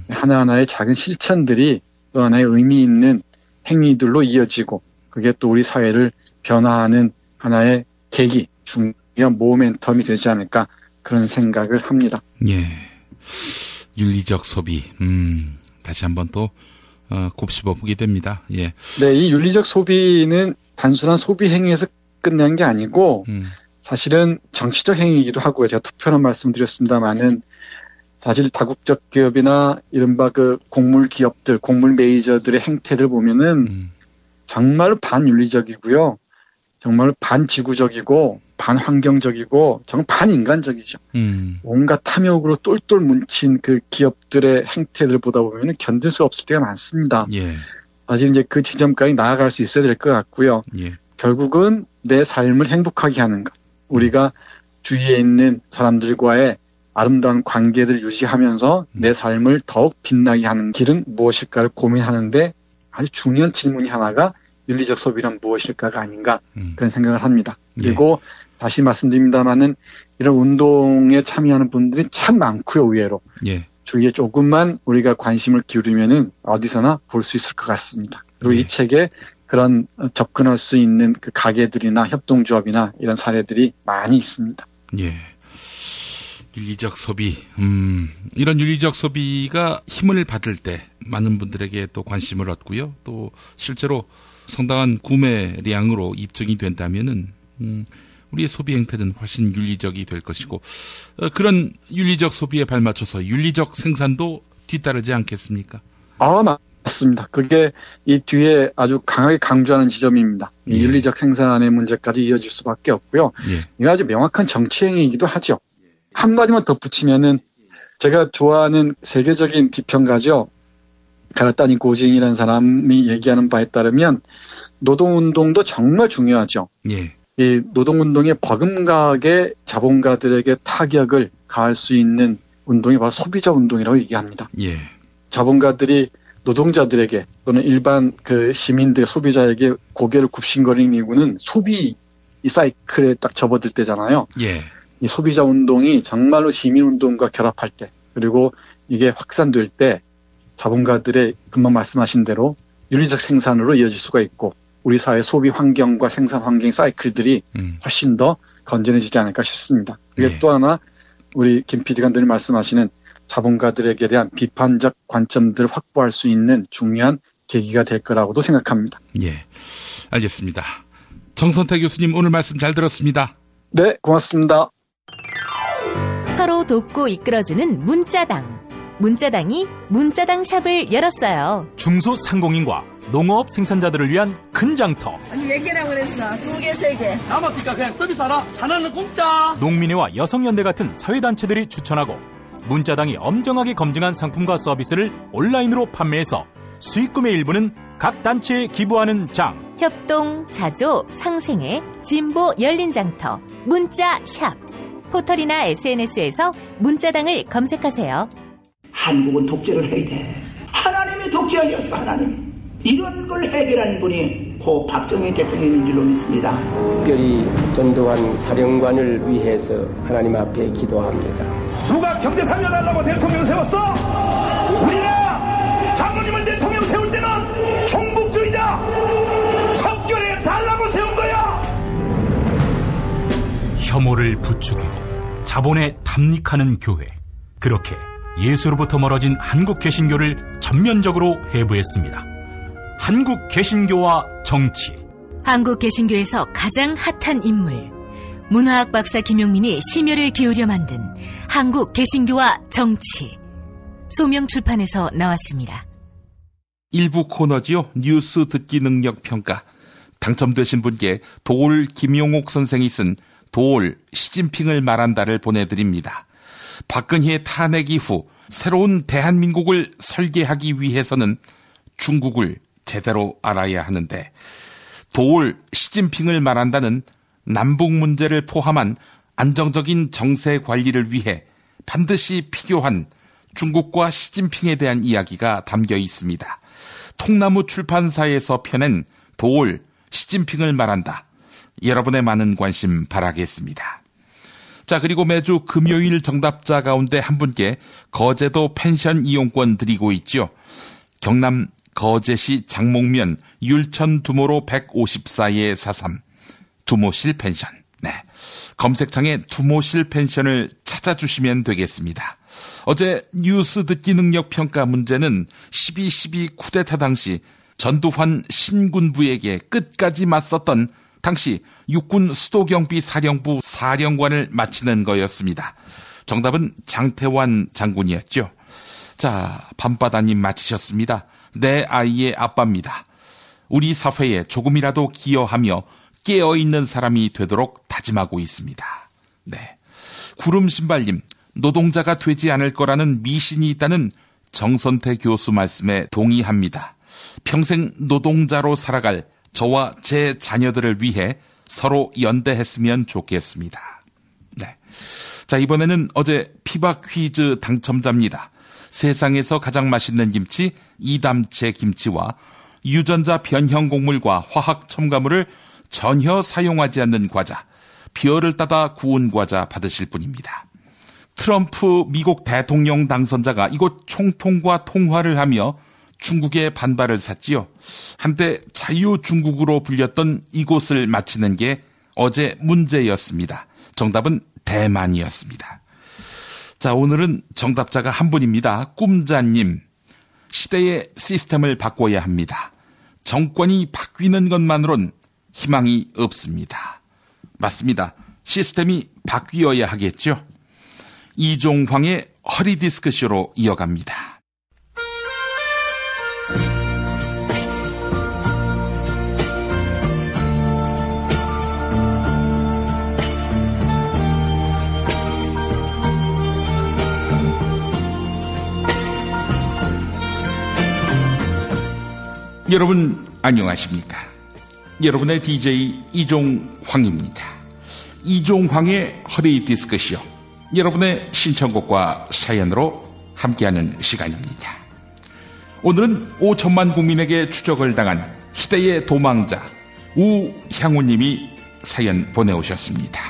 하나하나의 작은 실천들이 또 하나의 의미 있는 행위들로 이어지고, 그게 또 우리 사회를 변화하는 하나의 계기, 중요한 모멘텀이 되지 않을까 그런 생각을 합니다. 예. 윤리적 소비. 다시 한번 또 곱씹어 보게 됩니다. 예. 네, 이 윤리적 소비는 단순한 소비 행위에서 끝난 게 아니고 사실은 정치적 행위이기도 하고요. 제가 투표는 말씀드렸습니다만은 사실 다국적 기업이나 이른바 그 곡물 기업들, 곡물 메이저들의 행태들 보면은 정말 반윤리적이고요. 정말 반지구적이고 반환경적이고 정말 반인간적이죠. 온갖 탐욕으로 똘똘 뭉친 그 기업들의 행태들 보다 보면 견딜 수 없을 때가 많습니다. 예. 사실 이제 그 지점까지 나아갈 수 있어야 될 것 같고요. 예. 결국은 내 삶을 행복하게 하는 것. 우리가 주위에 있는 사람들과의 아름다운 관계들을 유지하면서 내 삶을 더욱 빛나게 하는 길은 무엇일까를 고민하는데 아주 중요한 질문이 하나가 윤리적 소비란 무엇일까가 아닌가 그런 생각을 합니다. 그리고 다시 말씀드립니다만은 이런 운동에 참여하는 분들이 참 많고요, 의외로. 주위에 조금만 우리가 관심을 기울이면은 어디서나 볼 수 있을 것 같습니다. 그리고 이 책에 그런 접근할 수 있는 그 가게들이나 협동조합이나 이런 사례들이 많이 있습니다. 예. 윤리적 소비, 이런 윤리적 소비가 힘을 받을 때 많은 분들에게 또 관심을 얻고요. 또 실제로 상당한 구매량으로 입증이 된다면은, 우리의 소비 행태는 훨씬 윤리적이 될 것이고, 그런 윤리적 소비에 발맞춰서 윤리적 생산도 뒤따르지 않겠습니까? 맞습니다. 그게 이 뒤에 아주 강하게 강조하는 지점입니다. 예. 윤리적 생산의 문제까지 이어질 수밖에 없고요. 예. 이게 아주 명확한 정치행위이기도 하죠. 한마디만 덧붙이면은 제가 좋아하는 세계적인 비평가죠. 가라타니 고징이라는 사람이 얘기하는 바에 따르면 노동운동도 정말 중요하죠. 예. 이 노동운동의 버금가게 자본가들에게 타격을 가할 수 있는 운동이 바로 소비자 운동이라고 얘기합니다. 예. 자본가들이 노동자들에게 또는 일반 그 시민들, 소비자에게 고개를 굽신거리는 이유는 소비 이 사이클에 딱 접어들 때잖아요. 예. 이 소비자 운동이 정말로 시민 운동과 결합할 때, 그리고 이게 확산될 때 자본가들의 금방 말씀하신 대로 윤리적 생산으로 이어질 수가 있고 우리 사회 소비 환경과 생산 환경 사이클들이 훨씬 더 건전해지지 않을까 싶습니다. 그게 또 하나 우리 김 PD가 늘 말씀하시는 자본가들에게 대한 비판적 관점들을 확보할 수 있는 중요한 계기가 될 거라고도 생각합니다. 예, 알겠습니다. 정선태 교수님 오늘 말씀 잘 들었습니다. 네, 고맙습니다. 서로 돕고 이끌어주는 문자당. 문자당이 문자당 샵을 열었어요. 중소상공인과 농업 생산자들을 위한 큰 장터. 아니 몇 개라고 그랬어? 2개, 3개. 남았으니까 그냥 서비스 하나. 하나는 공짜. 농민회와 여성연대 같은 사회단체들이 추천하고 문자당이 엄정하게 검증한 상품과 서비스를 온라인으로 판매해서 수익금의 일부는 각 단체에 기부하는 장. 협동, 자조, 상생회, 진보 열린 장터, 문자샵. 포털이나 SNS에서 문자당을 검색하세요. 한국은 독재를 해야 돼. 하나님이 독재하셨어, 하나님. 이런 걸 해결한 분이 고 박정희 대통령인 줄로 믿습니다. 특별히 전두환 사령관을 위해서 하나님 앞에 기도합니다. 누가 경제 살려달라고 대통령 세웠어? 우리가 장로님을 대통령 세울 때는 종북주의자 척결해 달라고 세운 거야. 혐오를 부추기고 자본에 탐닉하는 교회. 그렇게 예수로부터 멀어진 한국 개신교를 전면적으로 해부했습니다. 한국 개신교와 정치. 한국 개신교에서 가장 핫한 인물. 문화학 박사 김용민이 심혈을 기울여 만든 한국 개신교와 정치. 소명출판에서 나왔습니다. 일부 코너지요. 뉴스 듣기 능력 평가. 당첨되신 분께 도올 김용옥 선생이 쓴 도올 시진핑을 말한다를 보내드립니다. 박근혜 탄핵 이후 새로운 대한민국을 설계하기 위해서는 중국을 제대로 알아야 하는데 도올 시진핑을 말한다는 남북 문제를 포함한 안정적인 정세 관리를 위해 반드시 필요한 중국과 시진핑에 대한 이야기가 담겨 있습니다. 통나무 출판사에서 펴낸 도올 시진핑을 말한다. 여러분의 많은 관심 바라겠습니다. 자, 그리고 매주 금요일 정답자 가운데 한 분께 거제도 펜션 이용권 드리고 있죠. 경남 거제시 장목면 율천 두모로 154-43 두모실 펜션. 네, 검색창에 두모실 펜션을 찾아주시면 되겠습니다. 어제 뉴스 듣기 능력 평가 문제는 12.12 쿠데타 당시 전두환 신군부에게 끝까지 맞섰던 당시 육군 수도경비 사령부 사령관을 맞히는 거였습니다. 정답은 장태환 장군이었죠. 자, 밤바다님 맞히셨습니다. 내 아이의 아빠입니다. 우리 사회에 조금이라도 기여하며 깨어있는 사람이 되도록 다짐하고 있습니다. 네, 구름신발님, 노동자가 되지 않을 거라는 미신이 있다는 정선태 교수 말씀에 동의합니다. 평생 노동자로 살아갈 저와 제 자녀들을 위해 서로 연대했으면 좋겠습니다. 네. 자, 이번에는 어제 피박 퀴즈 당첨자입니다. 세상에서 가장 맛있는 김치 이담채 김치와 유전자 변형 곡물과 화학 첨가물을 전혀 사용하지 않는 과자, 비어를 따다 구운 과자 받으실 분입니다. 트럼프 미국 대통령 당선자가 이곳 총통과 통화를 하며 중국의 반발을 샀지요. 한때 자유중국으로 불렸던 이곳을 마치는 게 어제 문제였습니다. 정답은 대만이었습니다. 자, 오늘은 정답자가 한 분입니다. 꿈자님. 시대의 시스템을 바꿔야 합니다. 정권이 바뀌는 것만으론 희망이 없습니다. 맞습니다. 시스템이 바뀌어야 하겠죠. 이종황의 허리디스크쇼로 이어갑니다. 여러분 안녕하십니까? 여러분의 DJ 이종황입니다. 이종황의 허리디스크쇼, 여러분의 신청곡과 사연으로 함께하는 시간입니다. 오늘은 5천만 국민에게 추적을 당한 희대의 도망자 우향우님이 사연 보내오셨습니다.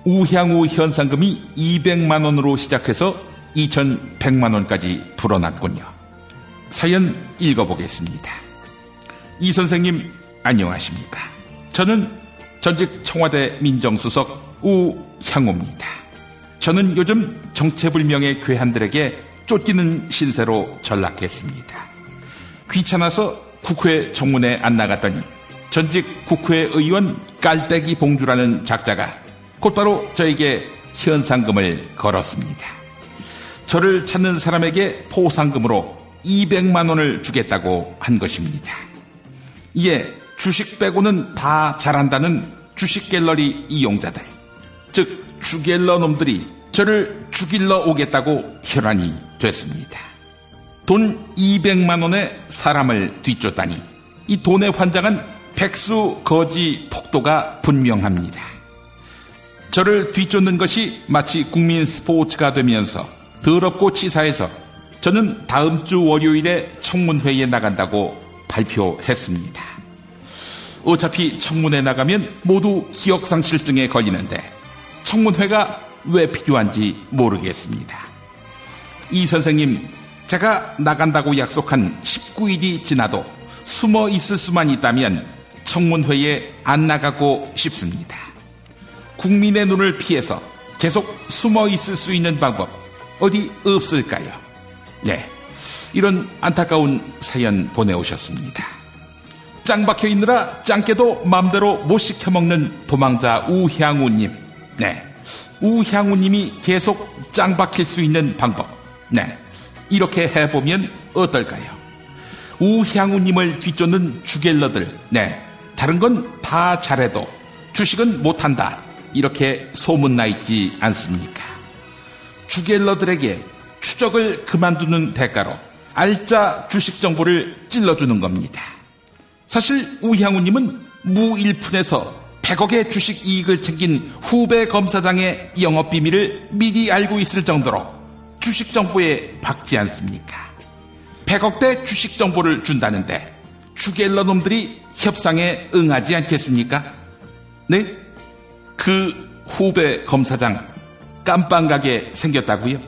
우향우 현상금이 200만 원으로 시작해서 2,100만 원까지 불어났군요. 사연 읽어보겠습니다. 이 선생님 안녕하십니까? 저는 전직 청와대 민정수석 우향우입니다. 저는 요즘 정체불명의 괴한들에게 쫓기는 신세로 전락했습니다. 귀찮아서 국회 정문에 안 나갔더니 전직 국회의원 깔때기 봉주라는 작자가 곧바로 저에게 현상금을 걸었습니다. 저를 찾는 사람에게 포상금으로 200만 원을 주겠다고 한 것입니다. 이에 주식 빼고는 다 잘한다는 주식 갤러리 이용자들, 즉 주갤러 놈들이 저를 죽일러 오겠다고 혈안이 됐습니다. 돈 200만 원에 사람을 뒤쫓다니 이 돈의 환장은 백수 거지 폭도가 분명합니다. 저를 뒤쫓는 것이 마치 국민 스포츠가 되면서 더럽고 치사해서 저는 다음 주 월요일에 청문회에 나간다고 발표했습니다. 어차피 청문회 나가면 모두 기억상실증에 걸리는데 청문회가 왜 필요한지 모르겠습니다. 이 선생님, 제가 나간다고 약속한 19일이 지나도 숨어 있을 수만 있다면 청문회에 안 나가고 싶습니다. 국민의 눈을 피해서 계속 숨어 있을 수 있는 방법 어디 없을까요? 네, 이런 안타까운 사연 보내오셨습니다. 짱 박혀 있느라 짱깨도 맘대로 못 시켜먹는 도망자 우향우님. 네, 우향우님이 계속 짱 박힐 수 있는 방법. 네, 이렇게 해보면 어떨까요? 우향우님을 뒤쫓는 주갤러들. 네, 다른 건 다 잘해도 주식은 못한다. 이렇게 소문나 있지 않습니까? 주갤러들에게 추적을 그만두는 대가로 알짜 주식 정보를 찔러주는 겁니다. 사실 우향우님은 무일푼에서 100억의 주식 이익을 챙긴 후배 검사장의 영업 비밀을 미리 알고 있을 정도로 주식 정보에 박지 않습니까? 100억대 주식 정보를 준다는데 주갤러 놈들이 협상에 응하지 않겠습니까? 네? 그 후배 검사장 깜빵가게 생겼다고요?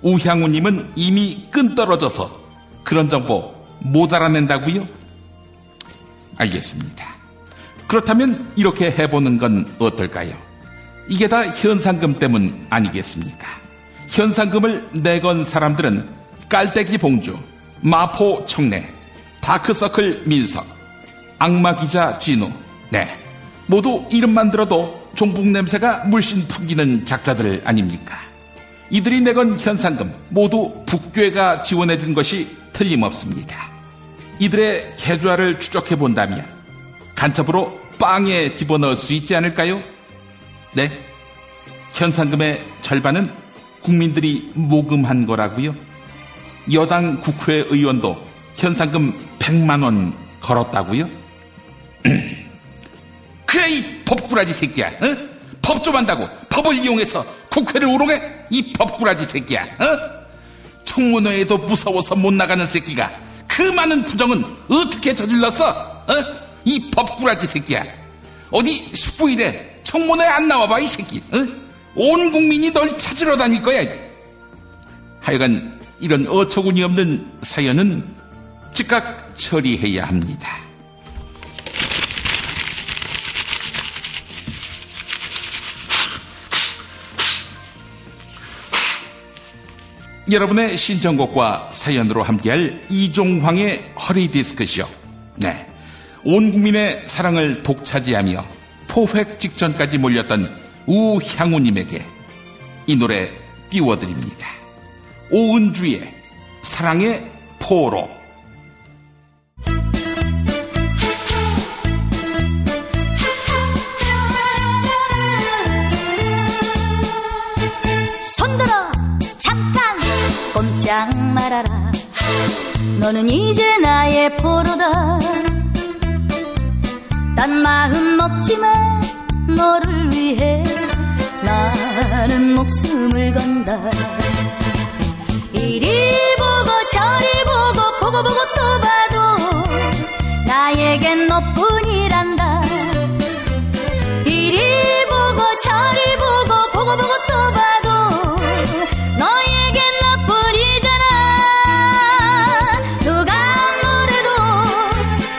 우향우님은 이미 끈 떨어져서 그런 정보 못 알아낸다고요? 알겠습니다. 그렇다면 이렇게 해보는 건 어떨까요? 이게 다 현상금 때문 아니겠습니까? 현상금을 내건 사람들은 깔때기 봉주, 마포 청래, 다크서클 민석, 악마기자 진우, 네, 모두 이름만 들어도 종북 냄새가 물씬 풍기는 작자들 아닙니까? 이들이 내건 현상금 모두 북괴가 지원해준 것이 틀림없습니다. 이들의 계좌를 추적해본다면 간첩으로 빵에 집어넣을 수 있지 않을까요? 네, 현상금의 절반은 국민들이 모금한 거라고요? 여당 국회의원도 현상금 100만 원 걸었다고요? 그래, 이 법꾸라지 새끼야. 어? 법 좀 한다고 법을 이용해서 국회를 오르게? 이 법꾸라지 새끼야. 어? 청문회에도 무서워서 못 나가는 새끼가 그 많은 부정은 어떻게 저질렀어? 어? 이 법꾸라지 새끼야. 어디 19일에 청문회 안 나와봐, 이 새끼. 어? 온 국민이 널 찾으러 다닐 거야. 하여간 이런 어처구니 없는 사연은 즉각 처리해야 합니다. 여러분의 신청곡과 사연으로 함께할 이종황의 허리디스크쇼. 네, 온 국민의 사랑을 독차지하며 포획 직전까지 몰렸던 우향우님에게 이 노래 띄워드립니다. 오은주의 사랑의 포로. 손들어 잠깐 꼼짝 말아라. 너는 이제 나의 포로다. 딴 마음 먹지마. 너를 위해 나는 목숨을 건다. 이리 보고 저리 보고 보고 보고 또 봐도 나에겐 너뿐이란다. 이리 보고 저리 보고 보고 보고 또 봐도 너에겐 너뿐이잖아. 누가 뭐래도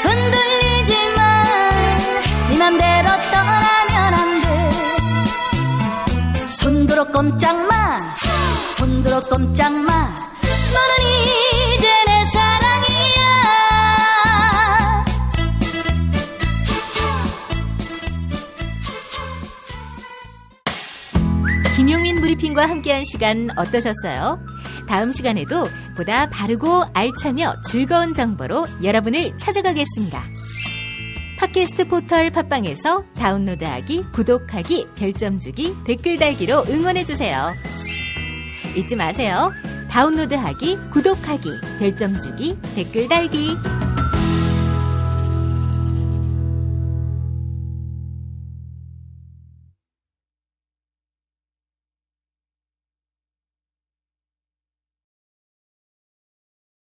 흔들리지만 네 맘대로 떠나면 안 돼. 손들어 꼼짝마. 손들어 꼼짝마. 너는 이제 내 사랑이야. 김용민 브리핑과 함께한 시간 어떠셨어요? 다음 시간에도 보다 바르고 알차며 즐거운 정보로 여러분을 찾아가겠습니다. 팟캐스트 포털 팟빵에서 다운로드하기, 구독하기, 별점 주기, 댓글 달기로 응원해주세요. 잊지 마세요. 다운로드하기, 구독하기, 별점 주기, 댓글 달기.